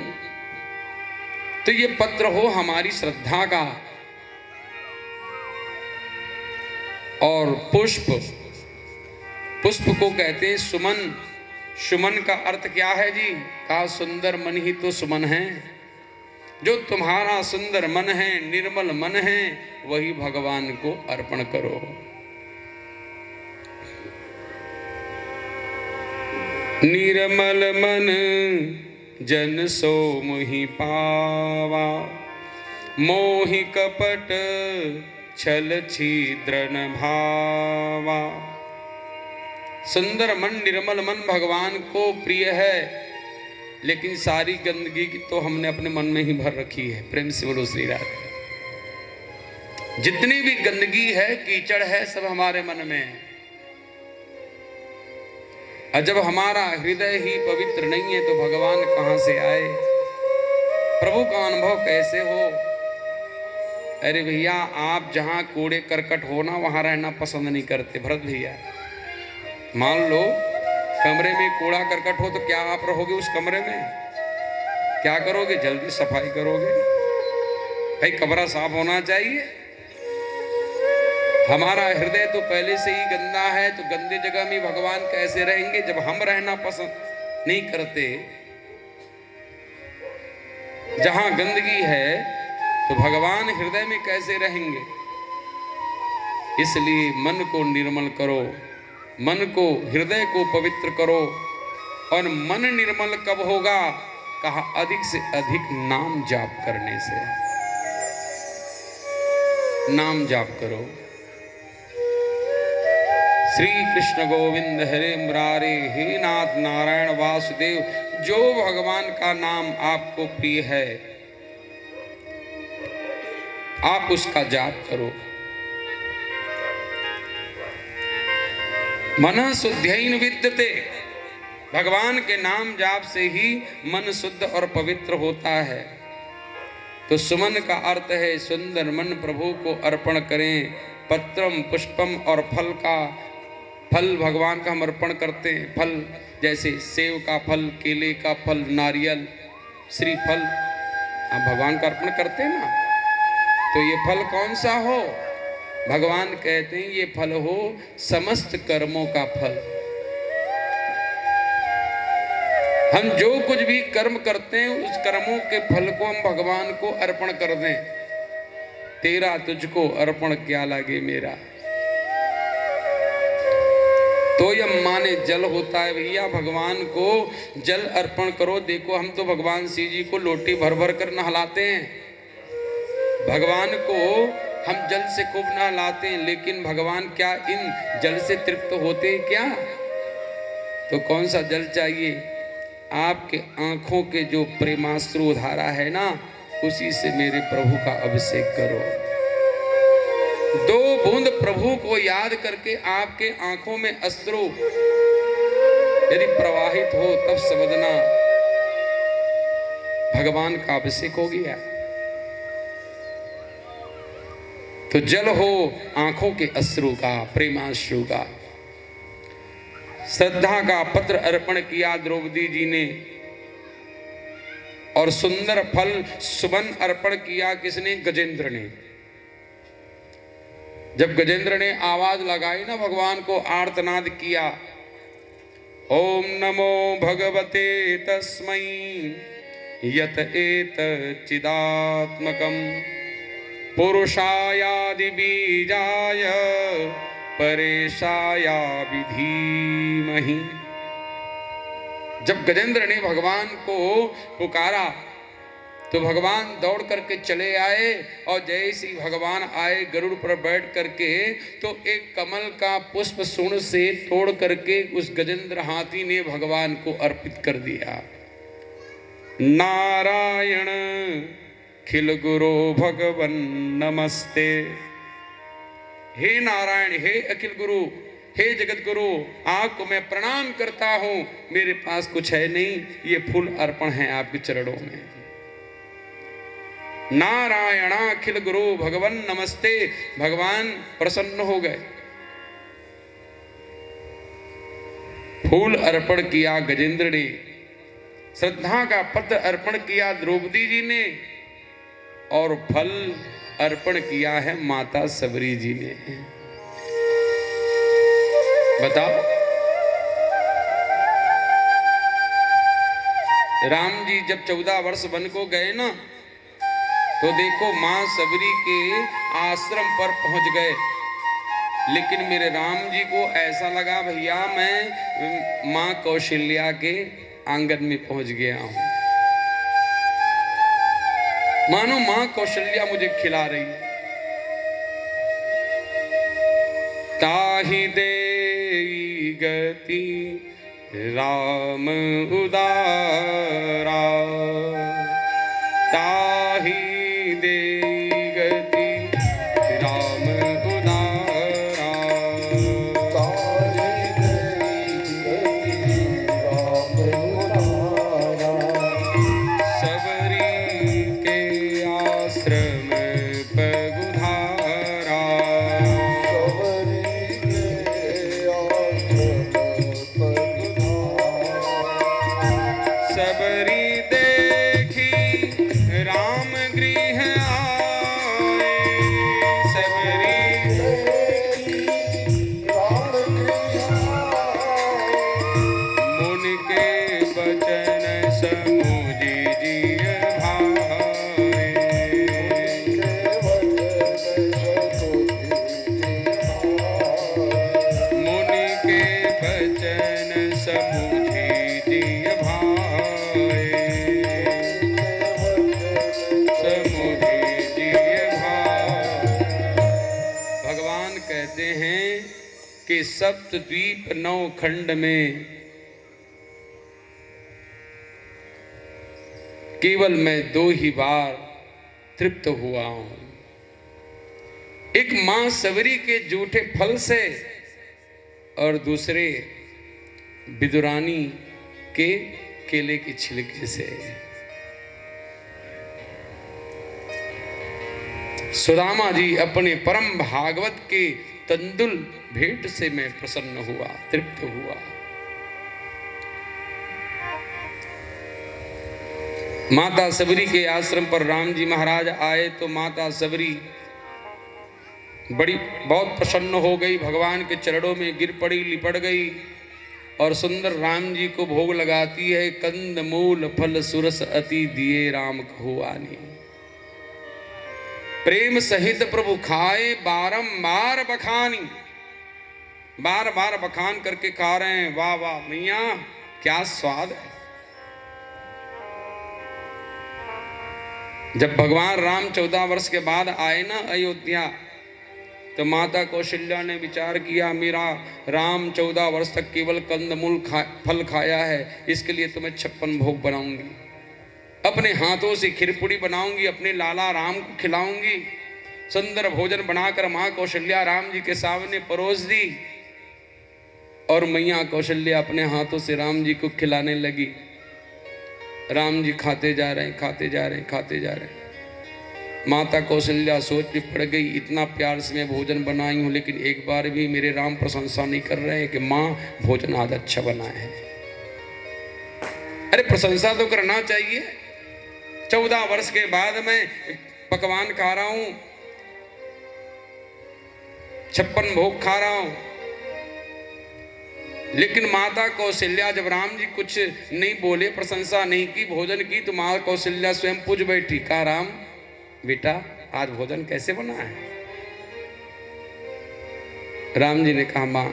तो ये पत्र हो हमारी श्रद्धा का। और पुष्प, पुष्प को कहते हैं सुमन। सुमन का अर्थ क्या है जी? का सुंदर मन ही तो सुमन है। जो तुम्हारा सुंदर मन है, निर्मल मन है, वही भगवान को अर्पण करो। निर्मल मन जन सो मोहि पावा, मोहि कपट छल छिद्र न भावा। सुंदर मन, निर्मल मन भगवान को प्रिय है, लेकिन सारी गंदगी तो हमने अपने मन में ही भर रखी है। प्रेम से बोलो श्री राधे। जितनी भी गंदगी है, कीचड़ है, सब हमारे मन में है। और जब हमारा हृदय ही पवित्र नहीं है तो भगवान कहां से आए? प्रभु का अनुभव कैसे हो? अरे भैया, आप जहां कूड़े करकट हो ना, वहां रहना पसंद नहीं करते। भरत भैया, मान लो कमरे में कूड़ा करकट हो तो क्या आप रहोगे उस कमरे में? क्या करोगे? जल्दी सफाई करोगे। भाई कमरा साफ होना चाहिए। हमारा हृदय तो पहले से ही गंदा है, तो गंदे जगह में भगवान कैसे रहेंगे? जब हम रहना पसंद नहीं करते, जहां गंदगी है, तो भगवान हृदय में कैसे रहेंगे? इसलिए मन को निर्मल करो, मन को, हृदय को पवित्र करो। और मन निर्मल कब होगा? कहा अधिक से अधिक नाम जाप करने से। नाम जाप करो। श्री कृष्ण गोविंद हरे मुरारे, हे नाथ नारायण वासुदेव। जो भगवान का नाम आपको प्रिय है, आप उसका जाप करो। मन शुद्धैन विद्यते। भगवान के नाम जाप से ही मन शुद्ध और पवित्र होता है। तो सुमन का अर्थ है सुंदर मन प्रभु को अर्पण करें। पत्रम पुष्पम, और फल का, फल भगवान का हम अर्पण करते हैं। फल जैसे सेव का फल, केले का फल, नारियल, श्रीफल, हम भगवान का अर्पण करते हैं ना। तो ये फल कौन सा हो? भगवान कहते हैं ये फल हो समस्त कर्मों का फल। हम जो कुछ भी कर्म करते हैं, उस कर्मों के फल को हम भगवान को अर्पण कर दें। तेरा तुझको अर्पण क्या लागे मेरा। तो यह माने जल होता है भैया, भगवान को जल अर्पण करो। देखो हम तो भगवान शिव जी को लोटी भर भर कर नहलाते हैं। भगवान को हम जल से खूब नहलाते हैं, लेकिन भगवान क्या इन जल से तृप्त होते हैं क्या? तो कौन सा जल चाहिए? आपके आंखों के जो प्रेमाश्रु धारा है ना, उसी से मेरे प्रभु का अभिषेक करो। 2 बूंद प्रभु को याद करके आपके आंखों में अश्रु यदि प्रवाहित हो, तब समझना भगवान का अभिषेक हो गया। तो जल हो आंखों के अश्रु का, प्रेमाश्रु का। श्रद्धा का पत्र अर्पण किया द्रौपदी जी ने, और सुंदर फल सुमन अर्पण किया किसने? गजेंद्र ने। जब गजेंद्र ने आवाज लगाई ना, भगवान को आर्तनाद किया, ओम नमो भगवते तस्मै यत एत चिदात्मकम पुरुषायादि बीजाय परेशाया विधीमहि। जब गजेंद्र ने भगवान को पुकारा तो भगवान दौड़ करके चले आए, और जैसे ही भगवान आए गरुड़ पर बैठ करके, तो एक कमल का पुष्प सूंड से तोड़ करके उस गजेंद्र हाथी ने भगवान को अर्पित कर दिया। नारायण खिल गुरु भगवन नमस्ते। हे नारायण, हे अखिल गुरु, हे जगत गुरु, आपको मैं प्रणाम करता हूं। मेरे पास कुछ है नहीं, ये फूल अर्पण है आपके चरणों में। नारायण अखिल गुरु भगवन नमस्ते। भगवान प्रसन्न हो गए। फूल अर्पण किया गजेंद्र ने, श्रद्धा का पत्र अर्पण किया द्रौपदी जी ने, और फल अर्पण किया है माता सबरी जी ने। बताओ। राम जी जब 14 वर्ष वन को गए ना, तो देखो मां सबरी के आश्रम पर पहुंच गए। लेकिन मेरे राम जी को ऐसा लगा भैया मैं मां कौशल्या के आंगन में पहुंच गया हूं, मानो मां कौशल्या मुझे खिला रही है। ताहि दे गति राम उदारा, ताहि दे गति राम उदारा, ताहि दे राम उदारा, सबरी के आश्रम पगुधारा, सबरी के आश्रम पगुधारा, सबरी देखी राम गृह आए, सबरी राम गृह आए, मुन के बचन समुझि जिय भाए, मुन के बचन समुझि जिय भाए, समुझि जिय भाए। भगवान कहते हैं कि सप्तद्वीप 9 खंड में केवल मैं 2 ही बार तृप्त हुआ हूं। एक मां सबरी के जूठे फल से और दूसरे विदुरानी के केले की छिलके से। सुदामा जी अपने परम भागवत के तंदुल भेंट से मैं प्रसन्न हुआ, तृप्त हुआ। माता सबरी के आश्रम पर राम जी महाराज आए तो माता सबरी बहुत प्रसन्न हो गई, भगवान के चरणों में गिर पड़ी, लिपट गई और सुंदर राम जी को भोग लगाती है। कंद मूल फल सुरस अति दिए राम कहु आनी, प्रेम सहित प्रभु खाए बारंबार बखानी। बार बार बखान करके खा रहे हैं, वाह वाह मैया क्या स्वाद है। जब भगवान राम 14 वर्ष के बाद आए ना अयोध्या, तो माता कौशल्या ने विचार किया मेरा राम 14 वर्ष तक केवल कंदमूल फल खाया है, इसके लिए तो मैं 56 भोग बनाऊंगी, अपने हाथों से खिरपुड़ी बनाऊंगी, अपने लाला राम को खिलाऊंगी। सुंदर भोजन बनाकर मां कौशल्या राम जी के सामने परोस दी और मैया कौशल्या अपने हाथों से राम जी को खिलाने लगी। राम जी खाते जा रहे हैं, खाते जा रहे हैं, खाते जा रहे हैं। माता कौशल्या सोच में पड़ गई, इतना प्यार से मैं भोजन बनाई हूं, लेकिन एक बार भी मेरे राम प्रशंसा नहीं कर रहे हैं कि माँ भोजन आज अच्छा बना है। अरे प्रशंसा तो करना चाहिए। 14 वर्ष के बाद मैं पकवान खा रहा हूं, 56 भोग खा रहा हूं, लेकिन माता कौशल्या जब राम जी कुछ नहीं बोले, प्रशंसा नहीं की, भोजन की, तो माता कौशल्या स्वयं पूछ बैठी, कहा राम बेटा आज भोजन कैसे बना है? राम जी ने कहा मां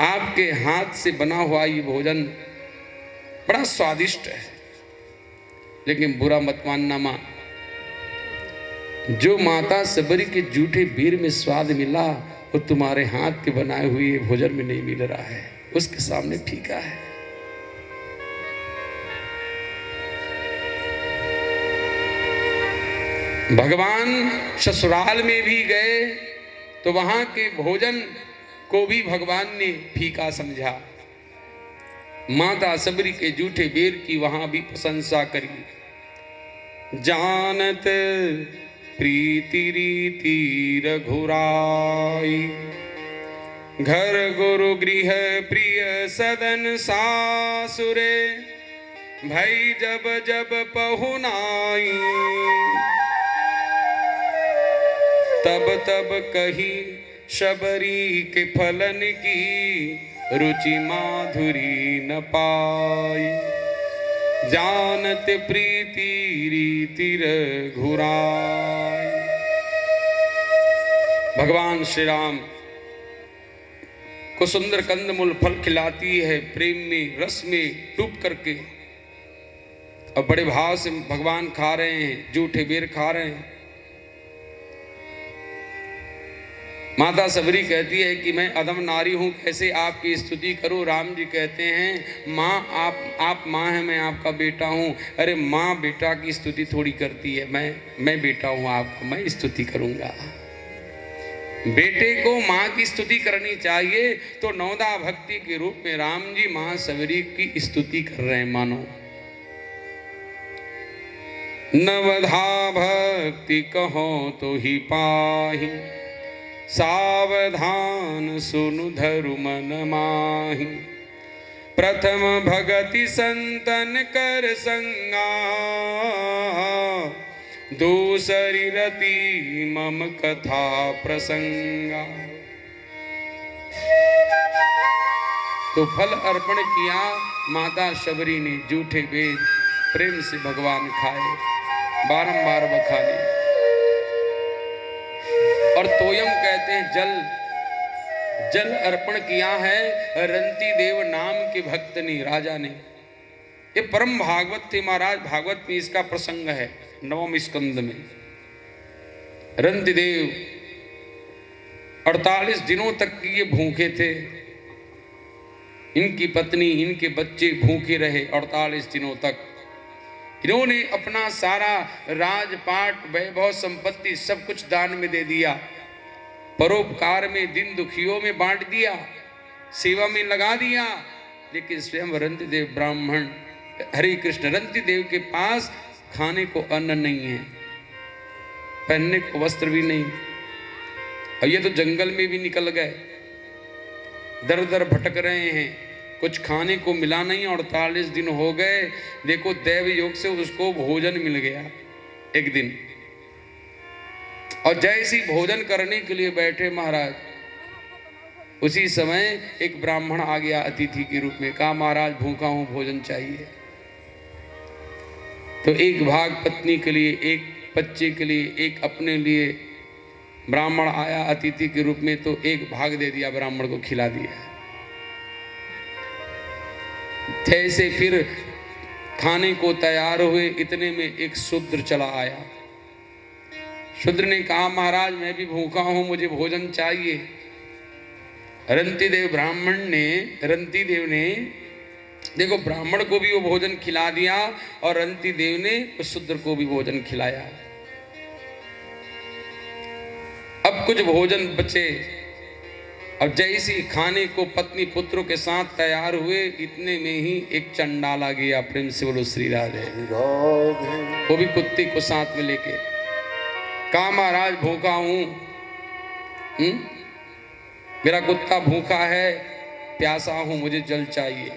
आपके हाथ से बना हुआ ये भोजन बड़ा स्वादिष्ट है, लेकिन बुरा मत मानना मां, जो माता सबरी के जूठे बीर में स्वाद मिला वो तुम्हारे हाथ के बनाए हुए भोजन में नहीं मिल रहा है, उसके सामने फीका है। भगवान ससुराल में भी गए तो वहां के भोजन को भी भगवान ने फीका समझा। माता सबरी के जूठे बेर की वहां भी प्रशंसा करी। जानत प्रीति रीति रघुराई, घर गुरु गृह प्रिय सदन सासुरे, भई जब जब पहुनाई, तब तब कही शबरी के फलन की रुचि माधुरी न पाई, जानत प्रीति रीति रघुराई। भगवान श्री राम को सुंदर कंदमूल फल खिलाती है, प्रेम में रस में डूब करके, और बड़े भाव से भगवान खा रहे हैं, जूठे बेर खा रहे हैं। माता सबरी कहती है कि मैं अधम नारी हूं, कैसे आपकी स्तुति करूं। राम जी कहते हैं माँ आप माँ हैं, मैं आपका बेटा हूं। अरे माँ बेटा की स्तुति थोड़ी करती है, मैं बेटा हूं आपका, मैं स्तुति करूंगा। बेटे को माँ की स्तुति करनी चाहिए, तो नवदा भक्ति के रूप में राम जी माँ सबरी की स्तुति कर रहे हैं। मानो नवधा भक्ति कहो तो ही पाही, सावधान सुनु धरु मन माही। प्रथम भगति संतन कर संगा, दूसरी रति मम कथा प्रसंगा। तो फल अर्पण किया माता शबरी ने, जूठे वेद प्रेम से भगवान खाए, बारंबार बखाने। और तोयम कहते हैं जल अर्पण किया है रंती देव नाम के भक्त ने, राजा ने। ये परम भागवत थे महाराज, भागवत में इसका प्रसंग है 9वें स्कंद में। रंती देव 48 दिनों तक ये भूखे थे, इनकी पत्नी इनके बच्चे भूखे रहे 48 दिनों तक। इन्होंने अपना सारा राजपाट वैभव संपत्ति सब कुछ दान में दे दिया, परोपकार में, दिन दुखियों में बांट दिया, सेवा में लगा दिया। लेकिन स्वयं रंती देव ब्राह्मण, हरे कृष्ण, रंती देव के पास खाने को अन्न नहीं है, पहनने को वस्त्र भी नहीं, और ये तो जंगल में भी निकल गए, दर दर भटक रहे हैं, कुछ खाने को मिला नहीं। 48 दिन हो गए, देखो दैव योग से उसको भोजन मिल गया एक दिन। और जैसे ही भोजन करने के लिए बैठे महाराज, उसी समय एक ब्राह्मण आ गया अतिथि के रूप में, कहा महाराज भूखा हूं, भोजन चाहिए। तो एक भाग पत्नी के लिए, एक बच्चे के लिए, एक अपने लिए ब्राह्मण आया अतिथि के रूप में, तो एक भाग दे दिया, ब्राह्मण को खिला दिया। जैसे फिर खाने को तैयार हुए, इतने में एक शूद्र चला आया। शूद्र ने कहा महाराज मैं भी भूखा हूं, मुझे भोजन चाहिए। रंती देव ने देखो ब्राह्मण को भी वो भोजन खिला दिया, और रंती देव ने उस शूद्र को भी भोजन खिलाया। अब कुछ भोजन बचे, अब जैसी खाने को पत्नी पुत्रों के साथ तैयार हुए, इतने में ही एक चंडाल आ गया। प्रेम से बोलो श्री राधे। वो भी कुत्ते को साथ में लेके, कहा महाराज भूखा हूं, मेरा कुत्ता भूखा है, प्यासा हूं, मुझे जल चाहिए।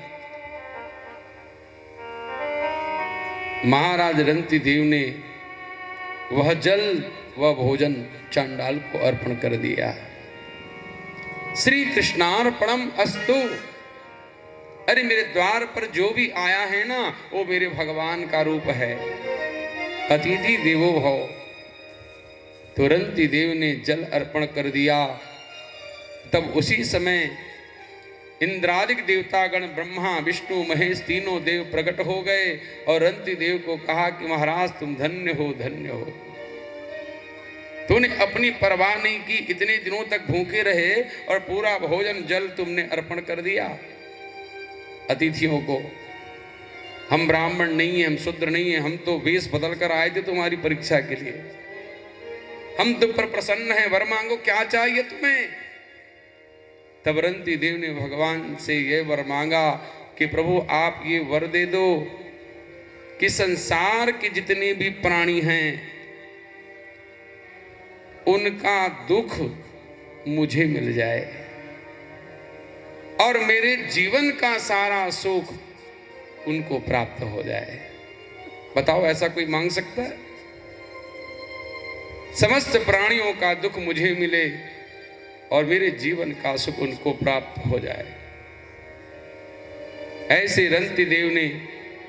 महाराज रंती देव ने वह जल वह भोजन चांडाल को अर्पण कर दिया। श्री कृष्णार्पणम अस्तु। अरे मेरे द्वार पर जो भी आया है ना, वो मेरे भगवान का रूप है, अतिथि देवो भव। तो रंती देव ने जल अर्पण कर दिया। तब उसी समय इंद्रादिक देवतागण ब्रह्मा विष्णु महेश तीनों देव प्रकट हो गए, और रंती देव को कहा कि महाराज तुम धन्य हो, धन्य हो, तूने अपनी परवाह नहीं की, इतने दिनों तक भूखे रहे और पूरा भोजन जल तुमने अर्पण कर दिया अतिथियों को। हम ब्राह्मण नहीं है, हम शूद्र नहीं है, हम तो वेश बदल कर आए थे तुम्हारी परीक्षा के लिए, हम तुम पर प्रसन्न हैं, वर मांगो, क्या चाहिए तुम्हें। तब रंती देव ने भगवान से यह वर मांगा कि प्रभु आप ये वर दे दो कि संसार के जितने भी प्राणी हैं उनका दुख मुझे मिल जाए और मेरे जीवन का सारा सुख उनको प्राप्त हो जाए। बताओ ऐसा कोई मांग सकता है? समस्त प्राणियों का दुख मुझे मिले और मेरे जीवन का सुख उनको प्राप्त हो जाए। ऐसे रंती देव ने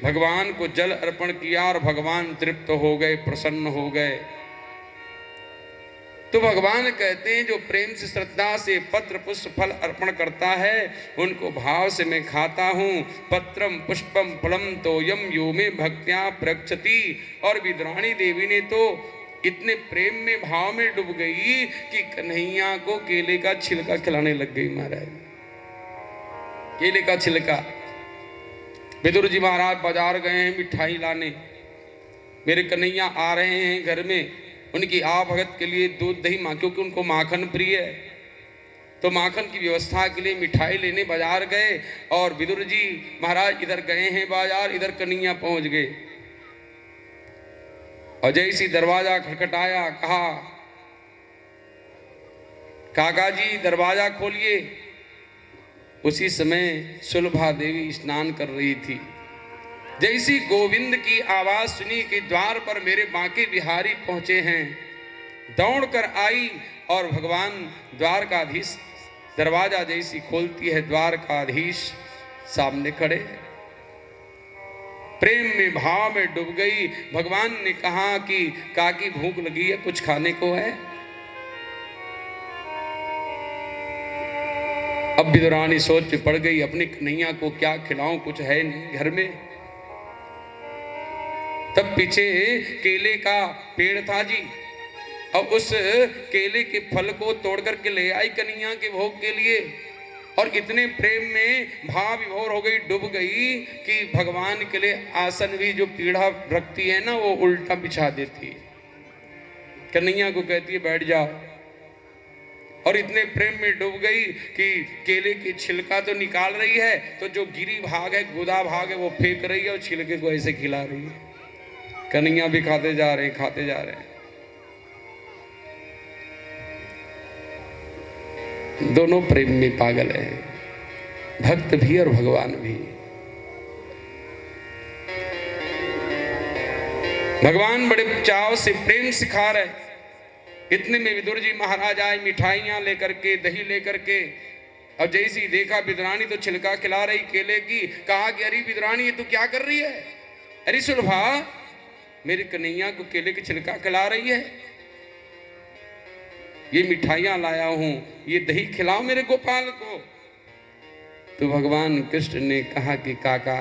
भगवान को जल अर्पण किया और भगवान तृप्त हो गए, प्रसन्न हो गए। तो भगवान कहते हैं जो प्रेम से श्रद्धा से पत्र पुष्प फल अर्पण करता है उनको भाव से मैं खाता हूँ। पत्रम पुष्पम फलम तोयम यो में भक्त्या प्रक्षति। और विद्राणी देवी ने तो इतने प्रेम में भाव में डूब गई कि कन्हैया को केले का छिलका खिलाने लग गई। महाराज केले का छिलका। विदुर जी महाराज बाजार गए हैं मिठाई लाने, मेरे कन्हैया आ रहे हैं घर में, उनकी आ भगत के लिए दूध दही माँ, क्योंकि उनको माखन प्रिय है, तो माखन की व्यवस्था के लिए मिठाई लेने बाजार गए। और विदुर जी महाराज इधर गए हैं बाजार, इधर कन्हैया पहुंच गए। और जैसी दरवाजा खटखटाया, कहा काका जी दरवाजा खोलिए। उसी समय सुलभा देवी स्नान कर रही थी। जैसी गोविंद की आवाज सुनी कि द्वार पर मेरे बांके बिहारी पहुंचे हैं, दौड़कर आई और भगवान द्वारकाधीश दरवाजा जैसी खोलती है, द्वारकाधीश सामने खड़े, प्रेम में भाव में डूब गई। भगवान ने कहा कि काकी भूख लगी है, कुछ खाने को है? अब विदुरानी सोच में पड़ गई, अपनी कन्हैया को क्या खिलाऊं, कुछ है नहीं घर में। तब पीछे केले का पेड़ था जी, और उस केले के फल को तोड़ करके ले आई कन्हैया के भोग के लिए। और इतने प्रेम में भाव विभोर हो गई, डूब गई कि भगवान के लिए आसन भी जो पीढ़ा रखती है ना, वो उल्टा बिछा देती है। कन्हैया को कहती है बैठ जाओ। और इतने प्रेम में डूब गई कि केले की छिलका तो निकाल रही है, तो जो गिरी भाग है, गुदा भाग है, वो फेंक रही है और छिलके को ऐसे खिला रही है। कन्हैया भी खाते जा रहे हैं, खाते जा रहे हैं। दोनों प्रेम में पागल हैं, भक्त भी और भगवान भी। भगवान बड़े चाव से प्रेम सिखा रहे। इतने में विदुर जी महाराज आए मिठाइयां लेकर के, दही लेकर के। अब जैसी देखा विद्राणी तो छिलका खिला रही केले की, कहा कि अरे विद्राणी ये तू क्या कर रही है? अरे सुलभा मेरे कन्हैया को केले की छिलका खिला रही है, ये मिठाइयां लाया हूं, ये दही खिलाओ मेरे गोपाल को। तो भगवान कृष्ण ने कहा कि काका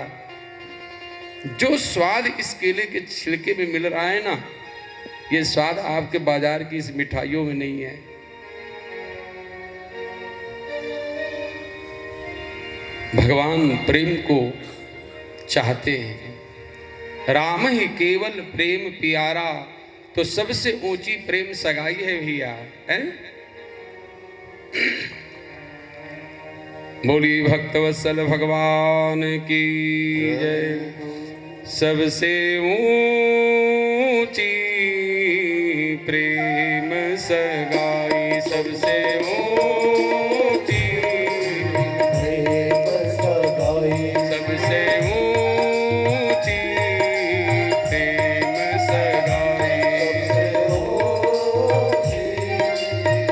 जो स्वाद इस केले के छिलके में मिल रहा है ना, ये स्वाद आपके बाजार की इस मिठाइयों में नहीं है। भगवान प्रेम को चाहते हैं। राम ही केवल प्रेम प्यारा, तो सबसे ऊंची प्रेम सगाई है भैया, है? बोली भक्तवत्सल भगवान की जय। सबसे ऊंची प्रेम सगाई, सबसे ऊंची प्रेम सगाई, सबसे ऊंची प्रेम सगाई, सबसे ऊंची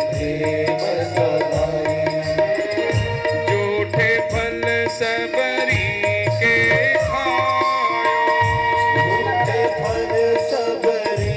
प्रेम सगाई। जूठे फल सबरी के खायो, जूठे फल सबरी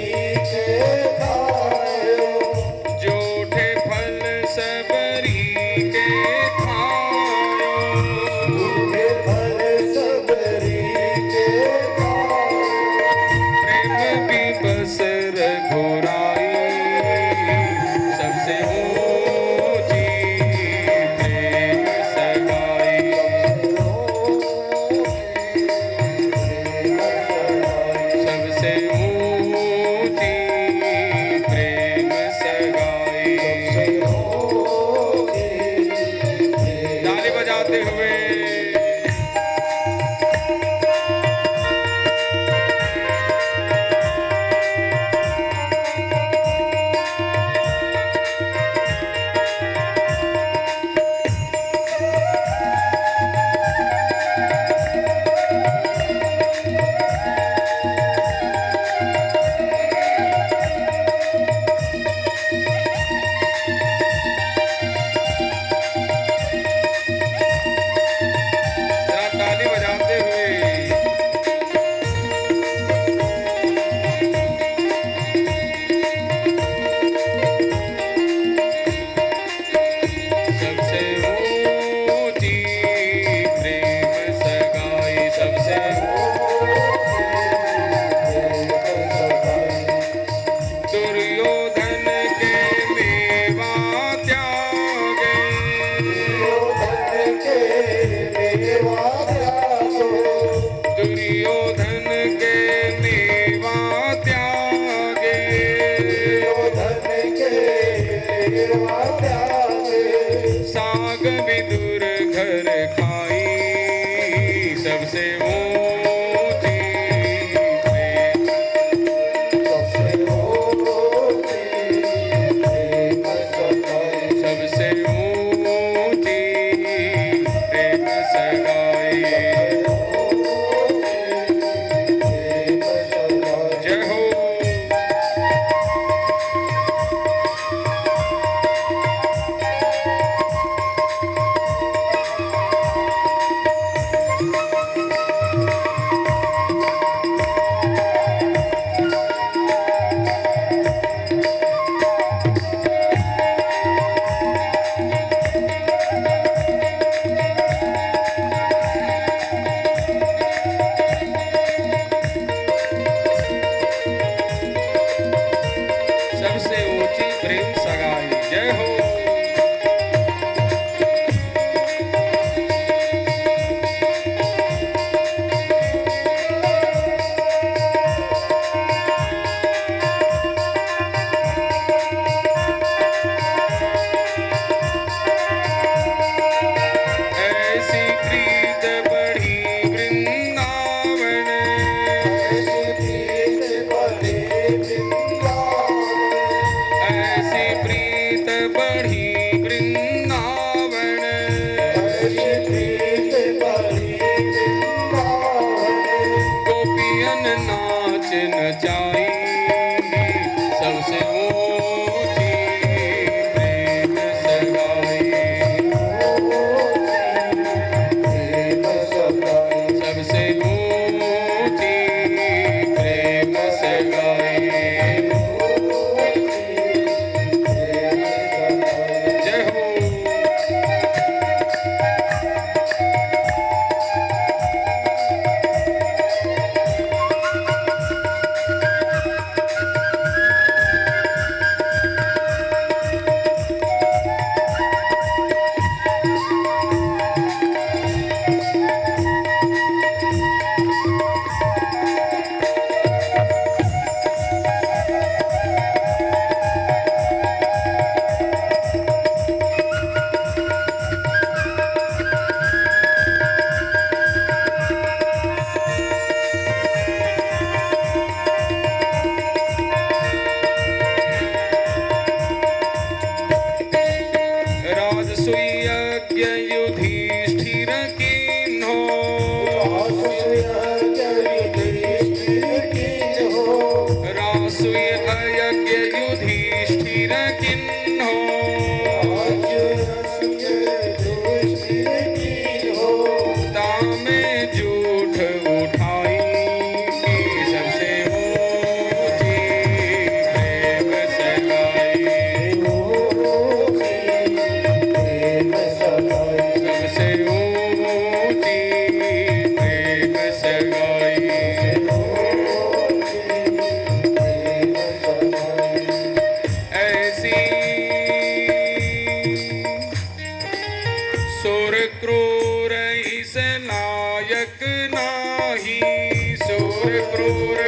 के मेवा त्यागो, दुर्योधन के मेवा त्यागे, दुर्योधन के मेवा त्यागे, साग विदुर घर खाई, सबसे ऊंची प्रेम, सबसे ऊंची प्रेम सगाई, सबसे ऊंची प्रेम सगाई। जय हो। सबसे ऊंची प्रेम सगाई। जय हो। ऐसी प्रीत बढ़ी वृंदावन, ऐसी प्रीत बढ़ी वृंदावन, ऐसी प्रीत बढ़ी वृंदावन, ऐसी प्रीत बढ़ी वृंदावन, गोपियन नाच नचाई, सबसे ऊंची प्रेम सगाई, प्रेम सगाई, सबसे ऊंची प्रेम सगाई। जय हो। राजसूय यज्ञ युधिष्ठिर कीन्हो, राजसूय यज्ञ युधिष्ठिर कीन्हो, तामे जूठ उठाई, सबसे ऊंची प्रेम सगाई, सबसे ऊंची प्रेम सगाई। ऐसी सुर क्रूर इस लायक नाही, सुर क्रूर,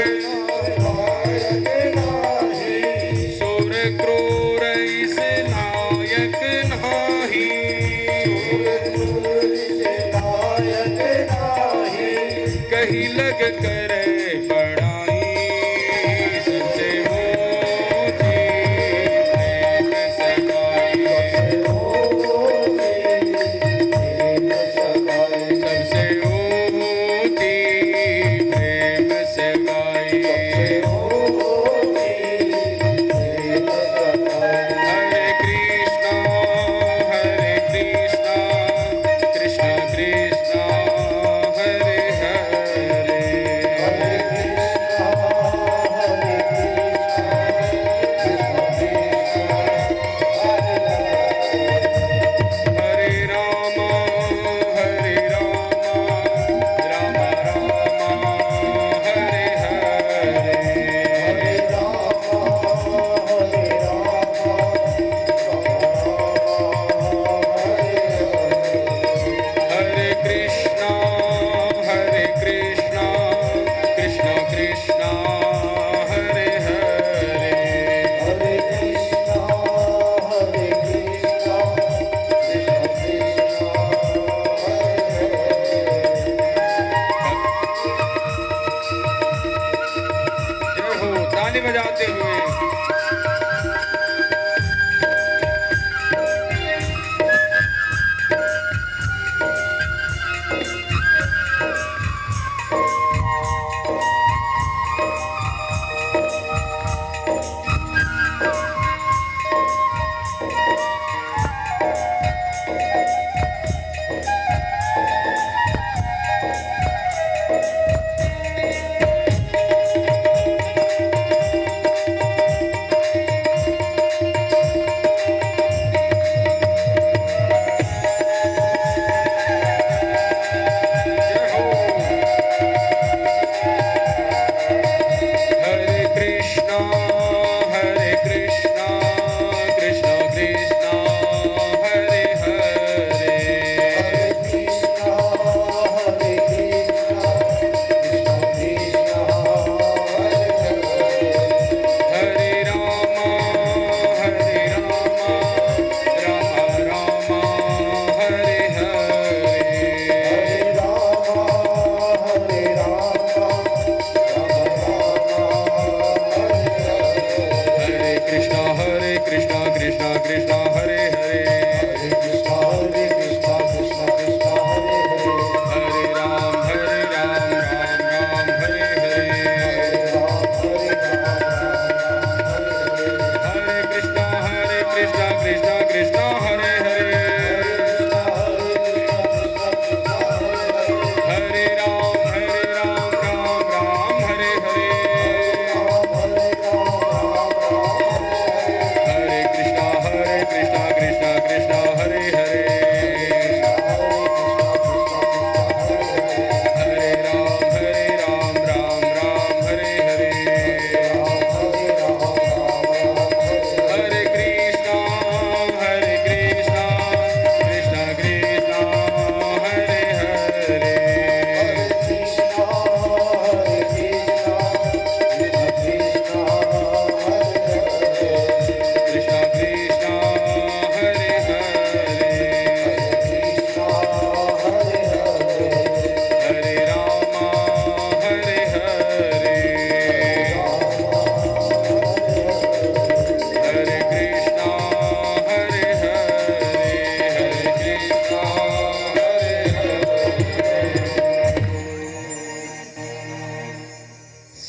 सुर क्रूर इस लायक नाही, कहीं लग करे बड़ाई, सबसे ऊंची प्रेम सगाई, सबसे ऊंची प्रेम सगाई। हरे कृष्णा कृष्ण कृष्ण हरे हरे,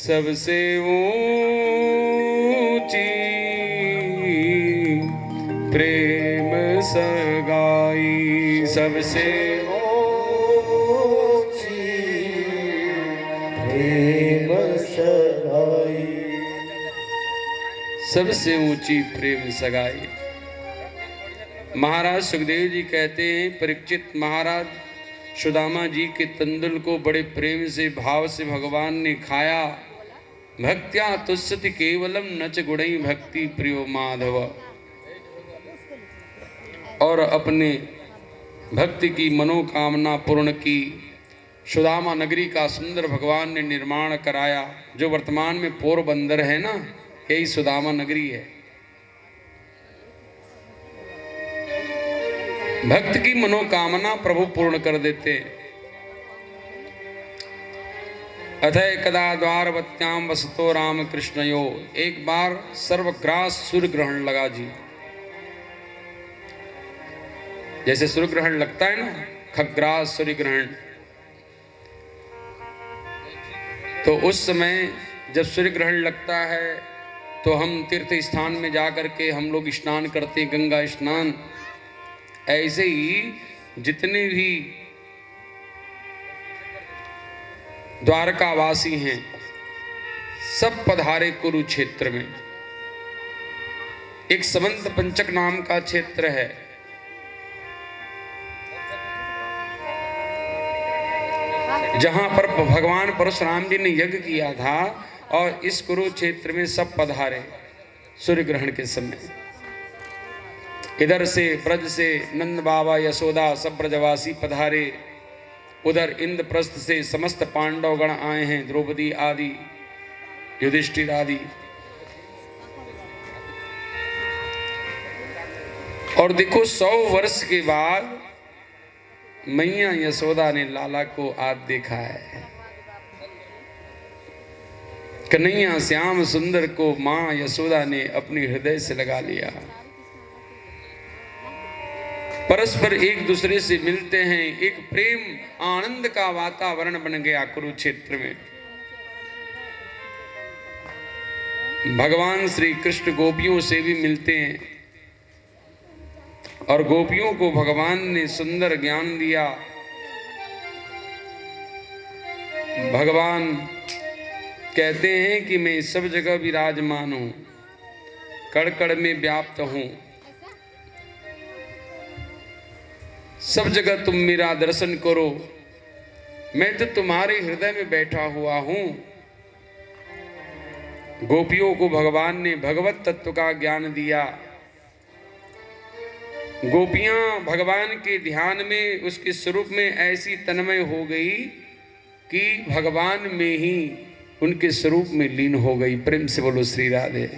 सबसे ऊंची प्रेम सगाई, सबसे ऊंची प्रेम सगाई, सबसे ऊंची प्रेम सगाई। महाराज सुखदेव जी कहते हैं, परीक्षित महाराज, सुदामा जी के तंदुल को बड़े प्रेम से भाव से भगवान ने खाया। भक्त्या तुष्यति केवलम नच गुणै भक्ति प्रियो माधव। और अपने भक्ति की मनोकामना पूर्ण की। सुदामा नगरी का सुंदर भगवान ने निर्माण कराया। जो वर्तमान में पोरबंदर है ना, यही सुदामा नगरी है। भक्त की मनोकामना प्रभु पूर्ण कर देते। अथय कदा द्वारवत्याम वसतो राम कृष्णयो। एक बार सर्वग्रास सूर्य ग्रहण लगा जी। जैसे सूर्य ग्रहण लगता है ना, खग्रास सूर्य ग्रहण, तो उस समय जब सूर्य ग्रहण लगता है तो हम तीर्थ स्थान में जाकर के हम लोग स्नान करते हैं, गंगा स्नान। ऐसे ही जितने भी द्वारकावासी हैं सब पधारे कुरुक्षेत्र में। एक समंत पंचक नाम का क्षेत्र है, जहां पर भगवान परशुराम जी ने यज्ञ किया था, और इस कुरुक्षेत्र में सब पधारे सूर्य ग्रहण के समय। इधर से ब्रज से नंद बाबा यशोदा सब ब्रजवासी पधारे। उधर इंद्रप्रस्थ से समस्त पांडव गण आए हैं, द्रौपदी आदि, युधिष्ठिर आदि। और देखो 100 वर्ष के बाद मैया यशोदा ने लाला को आज देखा है। कन्हैया श्याम सुंदर को मां यशोदा ने अपने हृदय से लगा लिया। परस्पर एक दूसरे से मिलते हैं। एक प्रेम आनंद का वातावरण बन गया कुरुक्षेत्र में। भगवान श्री कृष्ण गोपियों से भी मिलते हैं, और गोपियों को भगवान ने सुंदर ज्ञान दिया। भगवान कहते हैं कि मैं सब जगह विराजमान हूं, कण कण में व्याप्त हूं, सब जगह तुम मेरा दर्शन करो। मैं तो तुम्हारे हृदय में बैठा हुआ हूं। गोपियों को भगवान ने भगवत तत्व का ज्ञान दिया। गोपियां भगवान के ध्यान में, उसके स्वरूप में ऐसी तन्मय हो गई कि भगवान में ही उनके स्वरूप में लीन हो गई। प्रेम से बोलो श्री राधे।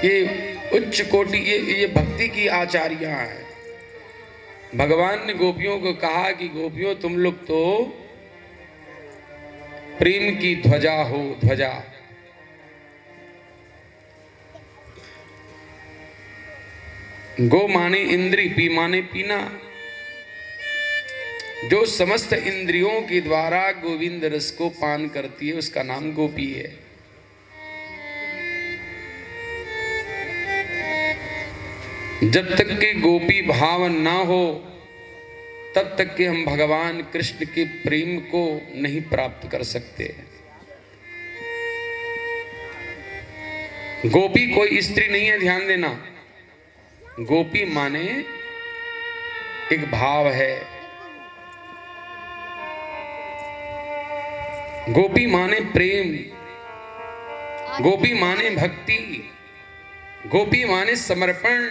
ये उच्च कोटि, ये भक्ति की आचार्या है। भगवान ने गोपियों को कहा कि गोपियों तुम लोग तो प्रेम की ध्वजा हो, ध्वजा। गो माने इंद्री, पी माने पीना। जो समस्त इंद्रियों के द्वारा गोविंद रस को पान करती है उसका नाम गोपी है। जब तक के गोपी भाव ना हो तब तक के हम भगवान कृष्ण के प्रेम को नहीं प्राप्त कर सकते। गोपी कोई स्त्री नहीं है, ध्यान देना। गोपी माने एक भाव है। गोपी माने प्रेम, गोपी माने भक्ति, गोपी माने समर्पण,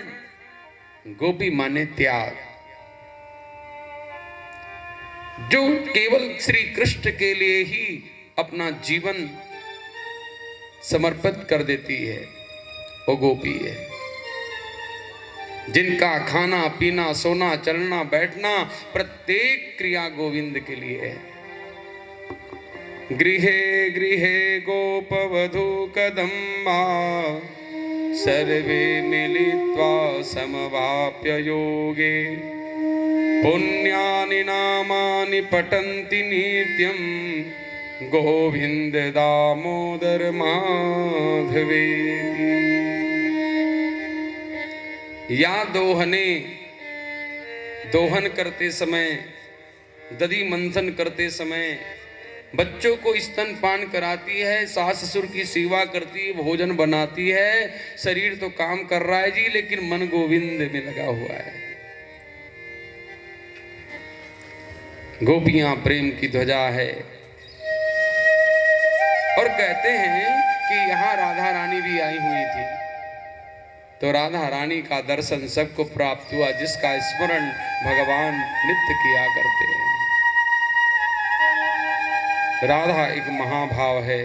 गोपी माने त्याग। जो केवल श्री कृष्ण के लिए ही अपना जीवन समर्पित कर देती है वो गोपी है। जिनका खाना पीना सोना चलना बैठना प्रत्येक क्रिया गोविंद के लिए है। गृहे गृहे गोपवधू कदम्बा सर्वे मिलित्वा समवाप्य योगे पुण्यानि नामानि पठन्ति नित्यं गोविंद दामोदर माधवेति। या दोहन करते समय, दधि मंथन करते समय बच्चों को स्तनपान कराती है, सास ससुर की सेवा करती है, भोजन बनाती है, शरीर तो काम कर रहा है जी, लेकिन मन गोविंद में लगा हुआ है। गोपियां प्रेम की ध्वजा है। और कहते हैं कि यहाँ राधा रानी भी आई हुई थी, तो राधा रानी का दर्शन सबको प्राप्त हुआ, जिसका स्मरण भगवान नित्य किया करते हैं। राधा एक महाभाव है।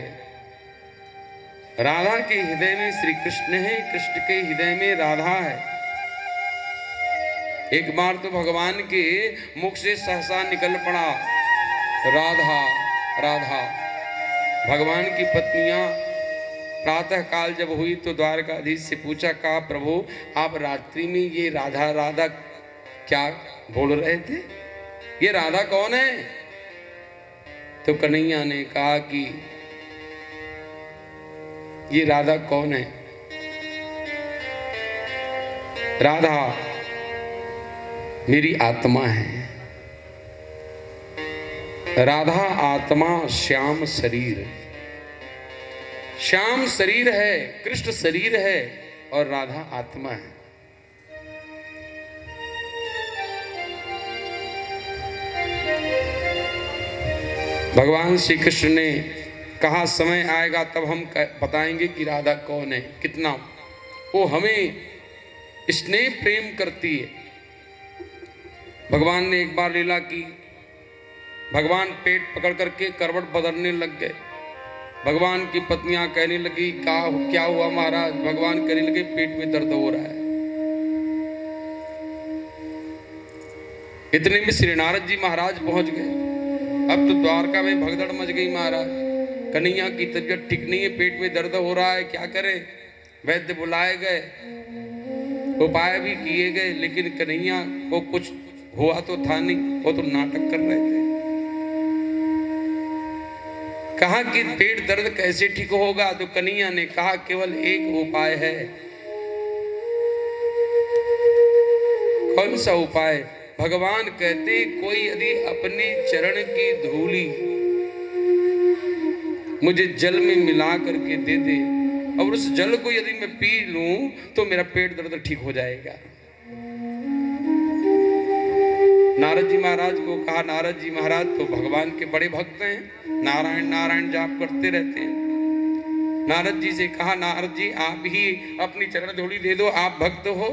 राधा के हृदय में श्री कृष्ण है, कृष्ण के हृदय में राधा है। एक बार तो भगवान के मुख से सहसा निकल पड़ा राधा राधा। भगवान की पत्नियां प्रातः काल जब हुई तो द्वारकाधीश से पूछा, कहा प्रभु आप रात्रि में ये राधा राधा क्या बोल रहे थे, ये राधा कौन है? तो कन्हैया ने कहा कि ये राधा कौन है? राधा मेरी आत्मा है। राधा आत्मा, श्याम शरीर। श्याम शरीर है, कृष्ण शरीर है और राधा आत्मा है। भगवान श्री कृष्ण ने कहा समय आएगा तब हम बताएंगे कि राधा कौन है, कितना वो हमें स्नेह प्रेम करती है। भगवान ने एक बार लीला की, भगवान पेट पकड़ करके करवट बदलने लग गए। भगवान की पत्नियां कहने लगी क्या हुआ महाराज? भगवान कहने लगे पेट में दर्द हो रहा है। इतने में श्री नारद जी महाराज पहुंच गए। अब तो द्वारका में भगदड़ मच गई महाराज। कन्हैया की तबीयत ठीक नहीं है, पेट में दर्द हो रहा है, क्या करे? वैद्य बुलाए गए, उपाय भी किए गए, लेकिन कन्हैया को कुछ हुआ तो था नहीं, वो तो नाटक कर रहे थे। कहा कि पेट दर्द कैसे ठीक होगा? तो कन्हैया ने कहा केवल एक उपाय है। कौन सा उपाय? भगवान कहते कोई यदि अपने चरण की धूली मुझे जल में मिला करके दे दे और उस जल को यदि मैं पी लूं तो मेरा पेट दर्द ठीक हो जाएगा। नारद जी महाराज को कहा, नारद जी महाराज तो भगवान के बड़े भक्त हैं, नारायण नारायण जाप करते रहते हैं। नारद जी से कहा, नारद जी आप ही अपनी चरण धूली दे दो, आप भक्त हो।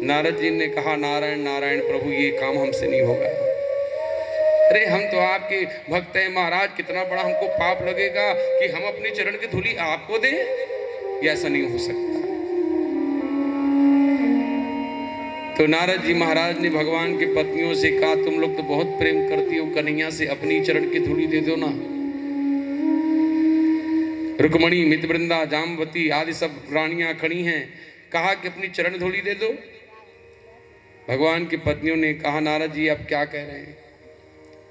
नारद जी ने कहा, नारायण नारायण प्रभु ये काम हमसे नहीं होगा। अरे हम तो आपके भक्त हैं महाराज, कितना बड़ा हमको पाप लगेगा कि हम अपनी चरण की धूली आपको दें? ये ऐसा नहीं हो सकता। तो नारद जी महाराज ने भगवान की पत्नियों से कहा, तुम लोग तो बहुत प्रेम करती हो, कन्हैया से अपनी चरण की धूली दे दो ना। रुक्मणी, मितवृंदा, जामवती आदि सब रानियां खड़ी हैं, कहा कि अपनी चरण धूली दे दो। भगवान की पत्नियों ने कहा, नारद जी आप क्या कह रहे हैं?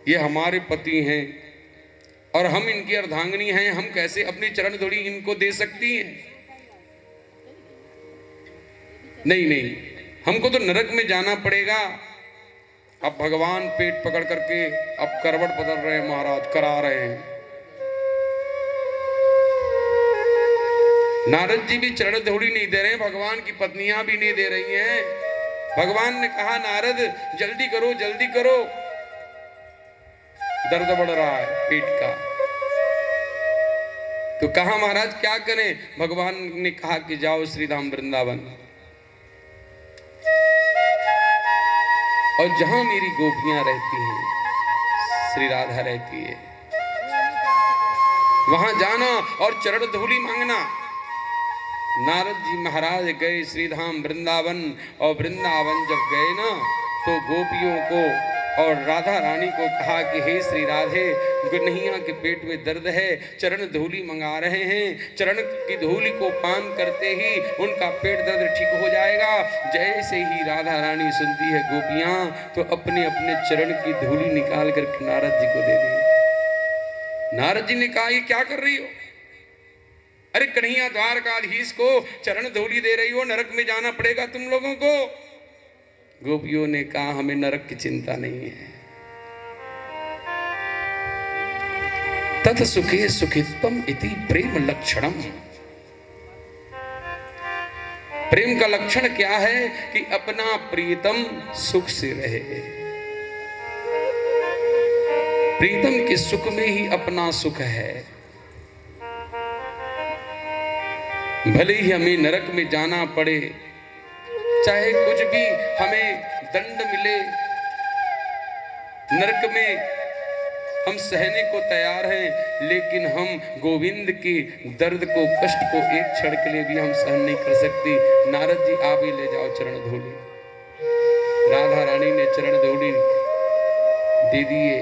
ये हमारे पति हैं और हम इनकी अर्धांगिनी हैं, हम कैसे अपनी चरण धूली इनको दे सकती हैं? नहीं नहीं, हमको तो नरक में जाना पड़ेगा। अब भगवान पेट पकड़ करके अब करवट बदल रहे हैं महाराज, करा रहे हैं। नारद जी भी चरण धूली नहीं दे रहे हैं, भगवान की पत्नियां भी नहीं दे रही हैं। भगवान ने कहा, नारद जल्दी करो जल्दी करो, दर्द बढ़ रहा है पेट का। तो कहा महाराज क्या करें? भगवान ने कहा कि जाओ श्रीधाम वृंदावन और जहां मेरी गोपियां रहती हैं, श्री राधा रहती है, वहां जाना और चरण धूली मांगना। नारद जी महाराज गए श्रीधाम वृंदावन और वृंदावन जब गए ना तो गोपियों को और राधा रानी को कहा कि हे श्री राधे, कन्हैया के पेट में दर्द है, चरण धूली मंगा रहे हैं, चरण की धूली को पान करते ही उनका पेट दर्द ठीक हो जाएगा। जैसे ही राधा रानी सुनती है गोपियां तो अपने अपने चरण की धूली निकाल कर नारद जी को दे दी। नारद जी ने कहा ये क्या कर रही हो? अरे कन्हैया द्वारकाधीश को चरण धूलि दे रही हो, नरक में जाना पड़ेगा तुम लोगों को। गोपियों ने कहा हमें नरक की चिंता नहीं है। तत् सुखे सुखित्वम इति प्रेम लक्षणम। प्रेम का लक्षण क्या है कि अपना प्रीतम सुख से रहे। प्रीतम के सुख में ही अपना सुख है। भले ही हमें नरक में जाना पड़े, चाहे कुछ भी हमें दंड मिले, नरक में हम सहने को तैयार हैं, लेकिन हम गोविंद के दर्द को, कष्ट को एक क्षण के लिए भी हम सहन नहीं कर सकती। नारद जी आप ही ले जाओ चरण धूलि। राधा रानी ने चरण धूलि दे दिए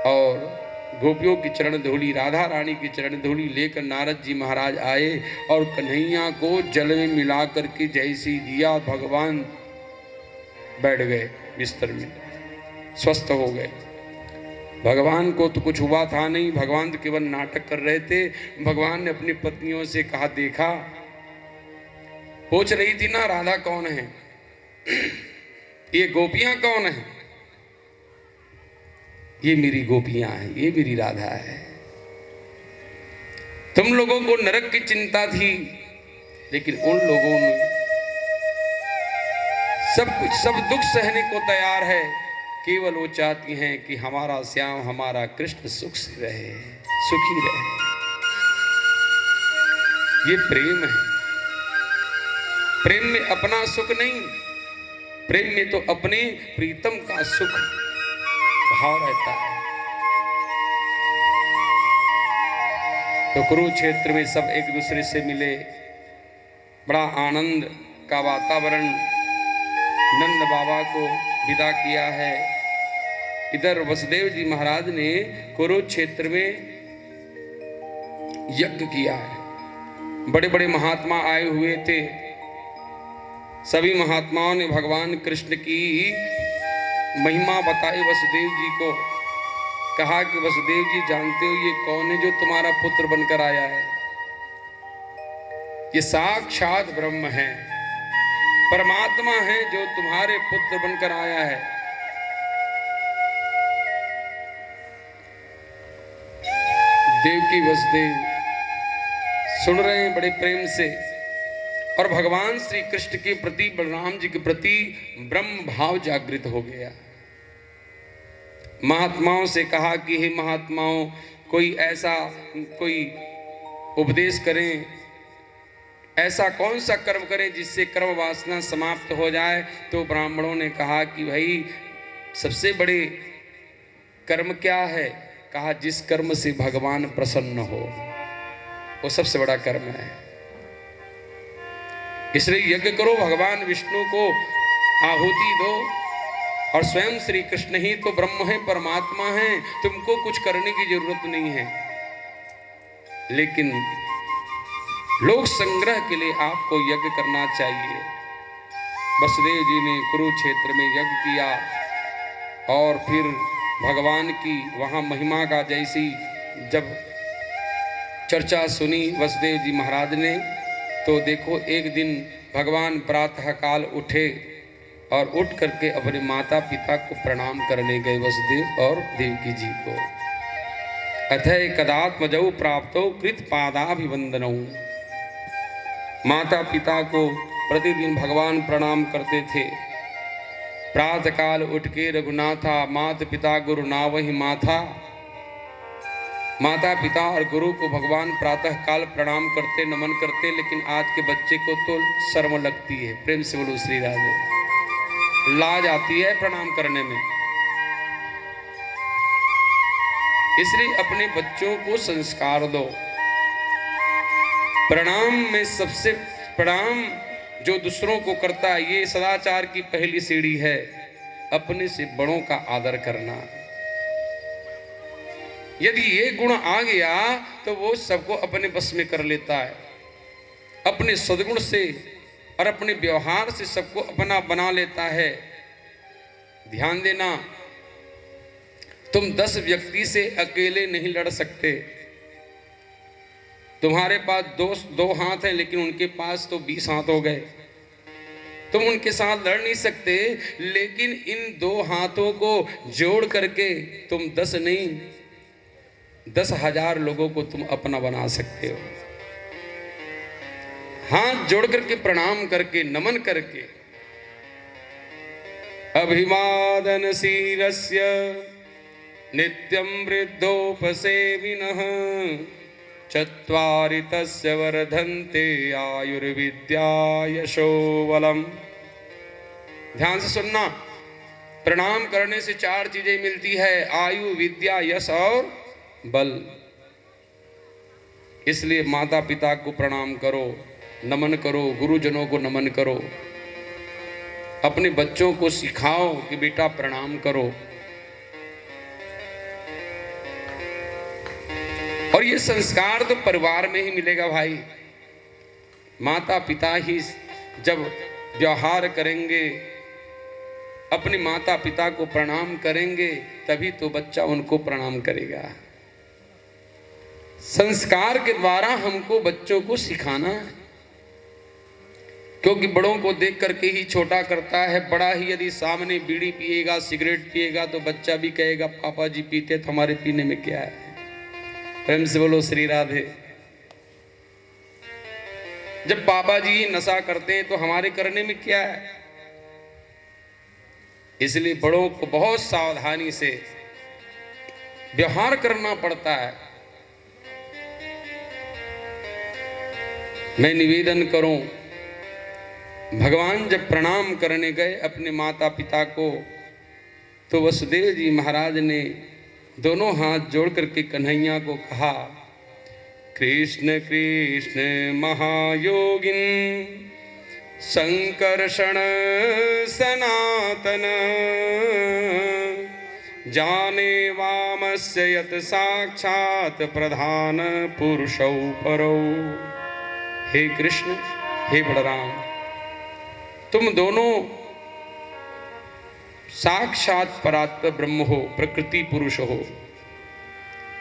और गोपियों की चरण धूलि, राधा रानी की चरण धूलि लेकर नारद जी महाराज आए और कन्हैया को जल में मिला करके जैसी दिया, भगवान बैठ गए बिस्तर में, स्वस्थ हो गए। भगवान को तो कुछ हुआ था नहीं, भगवान तो केवल नाटक कर रहे थे। भगवान ने अपनी पत्नियों से कहा, देखा, पूछ रही थी ना राधा कौन है, ये गोपियां कौन है? ये मेरी गोपियां हैं, ये मेरी राधा है। तुम लोगों को नरक की चिंता थी, लेकिन उन लोगों ने सब दुख सहने को तैयार है, केवल वो चाहती हैं कि हमारा श्याम, हमारा कृष्ण सुख से रहे, सुखी रहे। ये प्रेम है। प्रेम में अपना सुख नहीं, प्रेम में तो अपने प्रीतम का सुख भाव रहता है। तो कुरुक्षेत्र में सब एक दूसरे से मिले, बड़ा आनंद का वातावरण। नंद बाबा को विदा किया है। इधर वसुदेव जी महाराज ने कुरुक्षेत्र में यज्ञ किया है। बड़े बड़े महात्मा आए हुए थे। सभी महात्माओं ने भगवान कृष्ण की महिमा बताई वसुदेव जी को। कहा कि वसुदेव जी जानते हो ये कौन है जो तुम्हारा पुत्र बनकर आया है? ये साक्षात ब्रह्म है, परमात्मा है जो तुम्हारे पुत्र बनकर आया है। देवकी वसुदेव सुन रहे हैं बड़े प्रेम से, और भगवान श्री कृष्ण के प्रति, बलराम जी के प्रति ब्रह्म भाव जागृत हो गया। महात्माओं से कहा कि हे महात्माओं, कोई ऐसा कोई उपदेश करें, ऐसा कौन सा कर्म करें जिससे कर्म वासना समाप्त हो जाए। तो ब्राह्मणों ने कहा कि भाई सबसे बड़े कर्म क्या है? कहा जिस कर्म से भगवान प्रसन्न हो, वो सबसे बड़ा कर्म है। इसलिए यज्ञ करो, भगवान विष्णु को आहुति दो, और स्वयं श्री कृष्ण ही तो ब्रह्म है, परमात्मा है, तुमको कुछ करने की जरूरत नहीं है। लेकिन लोक संग्रह के लिए आपको यज्ञ करना चाहिए। वसुदेव जी ने कुरुक्षेत्र में यज्ञ किया, और फिर भगवान की वहाँ महिमा का जैसी जब चर्चा सुनी वसुदेव जी महाराज ने, तो देखो एक दिन भगवान प्रातः काल उठे और उठ करके अपने माता पिता को प्रणाम करने गए, वसुदेव और देवकी जी को। अथय कदात्मजौ प्राप्तो कृत पादाभिवंदनौ। माता पिता को प्रतिदिन भगवान प्रणाम करते थे। प्रातः काल उठ के रघुनाथा मात पिता गुरु नावहि माथा। माता पिता और गुरु को भगवान प्रातः काल प्रणाम करते, नमन करते, लेकिन आज के बच्चे को तो शर्म लगती है। प्रेम से बोलो श्री राधे। लाज आती है प्रणाम करने में। इसलिए अपने बच्चों को संस्कार दो। प्रणाम में सबसे, प्रणाम जो दूसरों को करता है, ये सदाचार की पहली सीढ़ी है। अपने से बड़ों का आदर करना। यदि ये गुण आ गया तो वो सबको अपने बस में कर लेता है। अपने सद्गुण से और अपने व्यवहार से सबको अपना बना लेता है। ध्यान देना, तुम 10 व्यक्ति से अकेले नहीं लड़ सकते। तुम्हारे पास दो हाथ हैं, लेकिन उनके पास तो 20 हाथ हो गए। तुम उनके साथ लड़ नहीं सकते, लेकिन इन 2 हाथों को जोड़ करके तुम 10 नहीं 10,000 लोगों को तुम अपना बना सकते हो। हाथ जोड़ करके, प्रणाम करके, नमन करके। अभिवादन शीलस्य नित्यं वृद्धोपसेविनः चत्वारि तस्य वर्धन्ते आयुर्विद्या यशो बलम्। ध्यान से सुनना, प्रणाम करने से 4 चीजें मिलती है, आयु, विद्या, यश और बल। इसलिए माता पिता को प्रणाम करो, नमन करो, गुरुजनों को नमन करो, अपने बच्चों को सिखाओ कि बेटा प्रणाम करो। और ये संस्कार तो परिवार में ही मिलेगा भाई। माता पिता ही जब व्यवहार करेंगे, अपने माता पिता को प्रणाम करेंगे, तभी तो बच्चा उनको प्रणाम करेगा। संस्कार के द्वारा हमको बच्चों को सिखाना है, क्योंकि बड़ों को देख करके ही छोटा करता है। बड़ा ही यदि सामने बीड़ी पिएगा, सिगरेट पिएगा, तो बच्चा भी कहेगा पापा जी पीते तो हमारे पीने में क्या है। प्रेम से बोलो श्री राधे। जब पापा जी ही नशा करते हैं तो हमारे करने में क्या है। इसलिए बड़ों को बहुत सावधानी से व्यवहार करना पड़ता है। मैं निवेदन करूं, भगवान जब प्रणाम करने गए अपने माता पिता को, तो वसुदेव जी महाराज ने दोनों हाथ जोड़ करके कन्हैया को कहा, कृष्ण कृष्ण महायोगिन संकर्षण सनातन जाने वामस्य यत साक्षात प्रधान पुरुषौ परो। हे कृष्ण, हे बलराम, तुम दोनों साक्षात परात्पर ब्रह्म हो, प्रकृति पुरुष हो,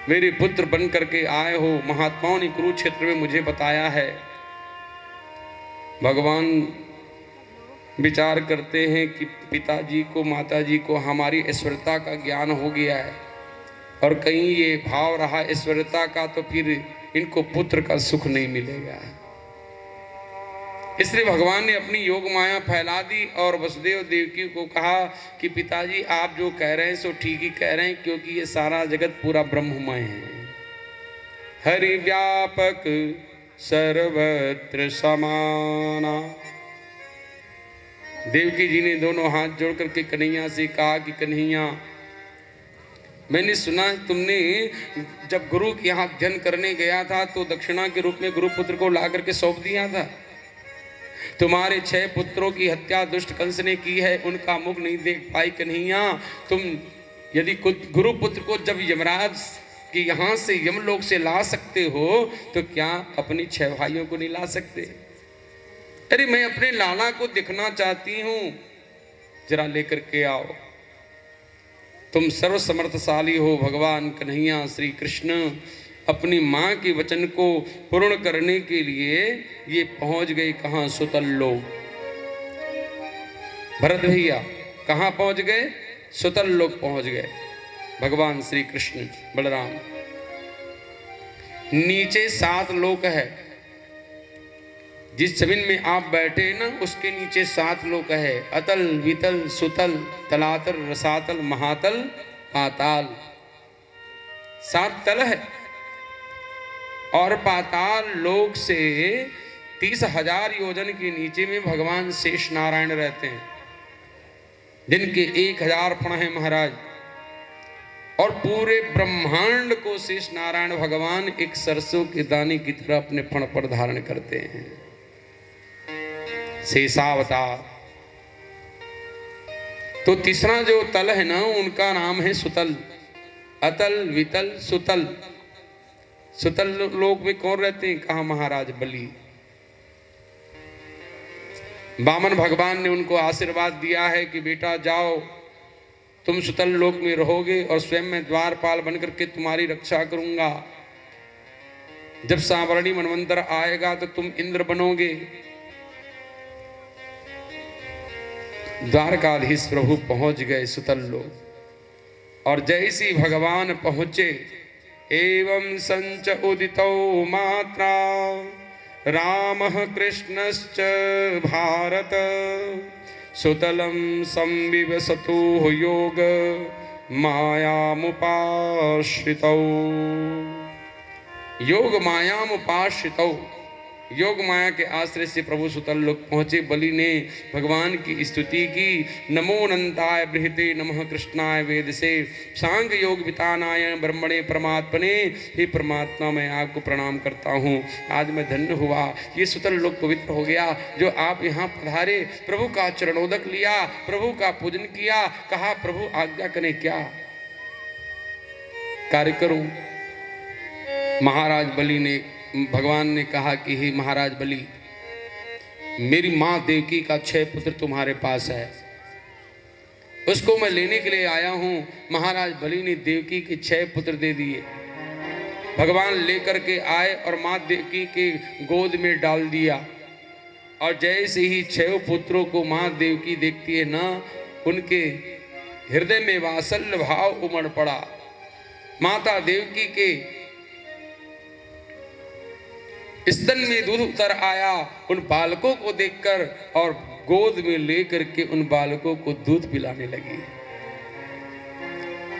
मेरे पुत्र बन करके आए हो। महात्माओं ने कुरुक्षेत्र में मुझे बताया है, भगवान विचार करते हैं कि पिताजी को, माताजी को हमारी ईश्वरता का ज्ञान हो गया है, और कहीं ये भाव रहा ईश्वरता का, तो फिर इनको पुत्र का सुख नहीं मिलेगा। इसलिए भगवान ने अपनी योग माया फैला दी और वसुदेव देवकी को कहा कि पिताजी आप जो कह रहे हैं सो ठीक ही कह रहे हैं, क्योंकि ये सारा जगत पूरा ब्रह्ममय है। हरि व्यापक सर्वत्र समाना। देवकी जी ने दोनों हाथ जोड़ करके कन्हैया से कहा कि कन्हैया, मैंने सुना तुमने जब गुरु के यहाँ अध्ययन करने गया था तो दक्षिणा के रूप में गुरुपुत्र को ला करके सौंप दिया था। तुम्हारे 6 पुत्रों की हत्या दुष्ट कंस ने की है, उनका मुख नहीं देख पाई कन्हैया। तुम यदि गुरुपुत्र को जब यमराज के यहाँ से यमलोक से ला सकते हो, तो क्या अपनी 6 भाइयों को नहीं ला सकते। अरे मैं अपने लाला को दिखना चाहती हूँ, जरा लेकर के आओ। तुम सर्व समर्थशाली हो भगवान कन्हैया श्री कृष्ण। अपनी माँ के वचन को पूर्ण करने के लिए ये पहुंच गए कहाँ, सुतल लोक। भरत भैया कहाँ पहुंच गए, सुतल लोक पहुंच गए भगवान श्री कृष्ण बलराम। नीचे 7 लोक है, जिस जमीन में आप बैठे ना उसके नीचे 7 लोक है। अतल, वितल, सुतल, तलातल, रसातल, महातल, पाताल। 7 तल है। और पाताल लोक से 30,000 योजन के नीचे में भगवान शेष नारायण रहते हैं, जिनके 1000 फण हैं महाराज। और पूरे ब्रह्मांड को शेष नारायण भगवान एक सरसों के दाने की तरह अपने फण पर धारण करते हैं। शेषावतार। तो तीसरा जो तल है ना, उनका नाम है सुतल। अतल, वितल, सुतल। सुतल लोक में कौन रहते हैं, कहा महाराज बलि। वामन भगवान ने उनको आशीर्वाद दिया है कि बेटा जाओ तुम सुतल लोक में रहोगे और स्वयं मैं द्वारपाल बनकर के तुम्हारी रक्षा करूंगा। जब सांवरणी मनवंतर आएगा तो तुम इंद्र बनोगे। द्वारकाधीश प्रभु पहुंच गए सुतल लोक और जैसी भगवान पहुंचे एवं संच उदितौ मात्रा रामः कृष्णश्च भारत सुतलं संविवसतु योग मायामुपाश्रितौ। योग मायामुपाश्रितौ, योग माया के आश्रय से प्रभु सुतल लोक पहुंचे। बलि ने भगवान की स्तुति की। नमो अनंताय बृहते नमः कृष्णाय वेद से सांग योग वितानाय ब्रह्मणे परमात्मने। हे परमात्मा, मैं आपको प्रणाम करता हूँ। आज मैं धन्य हुआ, ये सुतल लोक पवित्र हो गया जो आप यहाँ पधारे। प्रभु का चरणोदक लिया, प्रभु का पूजन किया, कहा प्रभु आज्ञा करें क्या कार्य करूं। महाराज बलि ने, भगवान ने कहा कि हे महाराज बलि, मेरी मां देवकी का 6 पुत्र तुम्हारे पास है, उसको मैं लेने के लिए आया हूं। महाराज बलि ने देवकी के 6 पुत्र दे दिए। भगवान लेकर के आए और मां देवकी के गोद में डाल दिया। और जैसे ही 6 पुत्रों को मां देवकी देखती है ना, उनके हृदय में वात्सल्य भाव उमड़ पड़ा। माता देवकी के स्तन में दूध उतर आया उन बालकों को देखकर और गोद में लेकर के उन बालकों को दूध पिलाने लगी।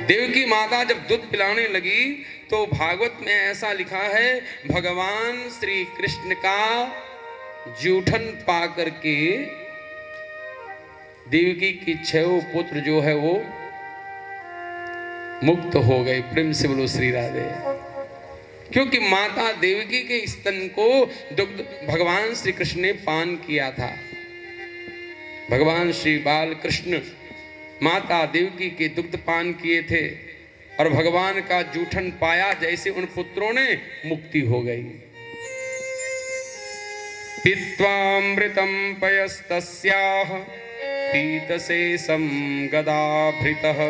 देवकी माता जब दूध पिलाने लगी तो भागवत में ऐसा लिखा है, भगवान श्री कृष्ण का जूठन पा करके देवकी की 6 पुत्र जो है वो मुक्त हो गए। प्रेम से बोलो श्री राधे। क्योंकि माता देवकी के स्तन को दुग्ध भगवान श्री कृष्ण ने पान किया था। भगवान श्री बाल कृष्ण माता देवकी के दुग्ध पान किए थे और भगवान का जूठन पाया, जैसे उन पुत्रों ने मुक्ति हो गई। पीत्वामृतं पयस्तस्याः पीतशेषं गदाभृतः।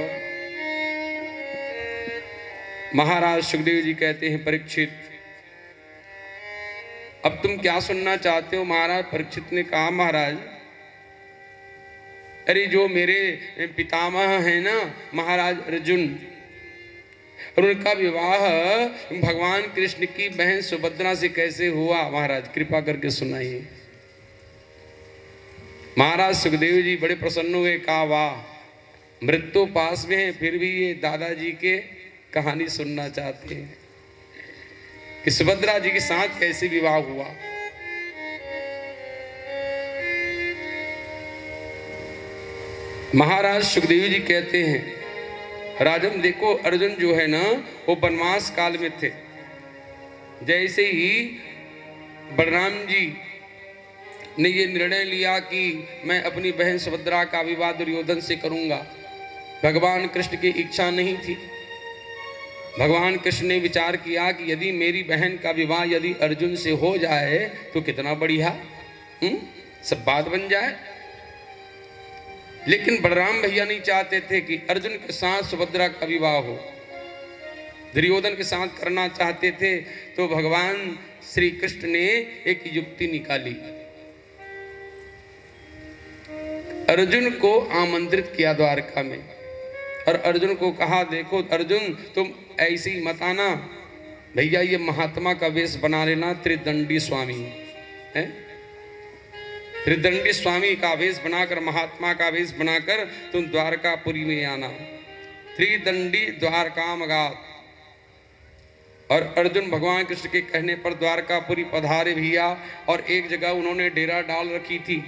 महाराज सुखदेव जी कहते हैं, परीक्षित अब तुम क्या सुनना चाहते हो। महाराज परीक्षित ने कहा, महाराज अरे जो मेरे पितामह है ना महाराज अर्जुन, और उनका विवाह भगवान कृष्ण की बहन सुभद्रा से कैसे हुआ, महाराज कृपा करके सुनाइए। महाराज सुखदेव जी बड़े प्रसन्न हुए, कहा वाह, मृत्यु पास में है फिर भी ये दादाजी के कहानी सुनना चाहते हैं कि सुभद्रा जी के साथ कैसे विवाह हुआ। महाराज सुखदेव जी कहते हैं, राजन देखो अर्जुन जो है ना वो वनवास काल में थे। जैसे ही बलराम जी ने ये निर्णय लिया कि मैं अपनी बहन सुभद्रा का विवाह दुर्योधन से करूंगा, भगवान कृष्ण की इच्छा नहीं थी। भगवान कृष्ण ने विचार किया कि यदि मेरी बहन का विवाह यदि अर्जुन से हो जाए तो कितना बढ़िया, सब बात बन जाए। लेकिन बलराम भैया नहीं चाहते थे कि अर्जुन के साथ सुभद्रा का विवाह हो, दुर्योधन के साथ करना चाहते थे। तो भगवान श्री कृष्ण ने एक युक्ति निकाली, अर्जुन को आमंत्रित किया द्वारका में और अर्जुन को कहा, देखो अर्जुन तुम ऐसे ही मत आना भैया, ये महात्मा का वेश बना लेना, त्रिदंडी स्वामी है, त्रिदंडी स्वामी का वेश बनाकर, महात्मा का वेश बनाकर तुम द्वारकापुरी में आना। त्रिदंडी द्वारका मगात। और अर्जुन भगवान कृष्ण के कहने पर द्वारकापुरी पधारे भैया। और एक जगह उन्होंने डेरा डाल रखी थी,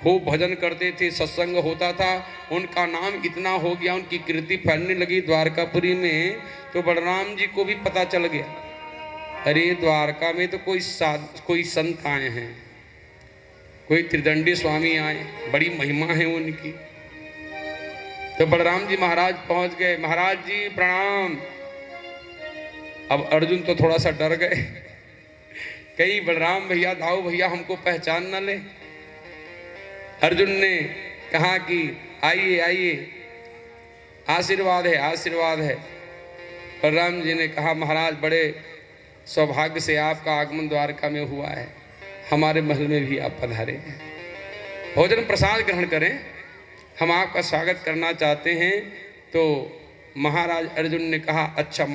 खूब भजन करते थे, सत्संग होता था, उनका नाम इतना हो गया, उनकी कीर्ति फैलने लगी द्वारकापुरी में। तो बलराम जी को भी पता चल गया, अरे द्वारका में तो कोई संत आए हैं, कोई त्रिदंडी स्वामी आए, बड़ी महिमा है उनकी। तो बलराम जी महाराज पहुंच गए, महाराज जी प्रणाम। अब अर्जुन तो थोड़ा सा डर गए, कहीं बलराम भैया दाऊ भैया हमको पहचान न ले। अर्जुन ने कहा कि आइए आइए। आशीर्वाद है, आशीर्वाद है। बलराम जी ने कहा महाराज बड़े सौभाग्य से आपका आगमन द्वारका में हुआ है, हमारे महल में भी आप पधारे हैं, भोजन प्रसाद ग्रहण करें, हम आपका स्वागत करना चाहते हैं। तो महाराज अर्जुन ने कहा अच्छा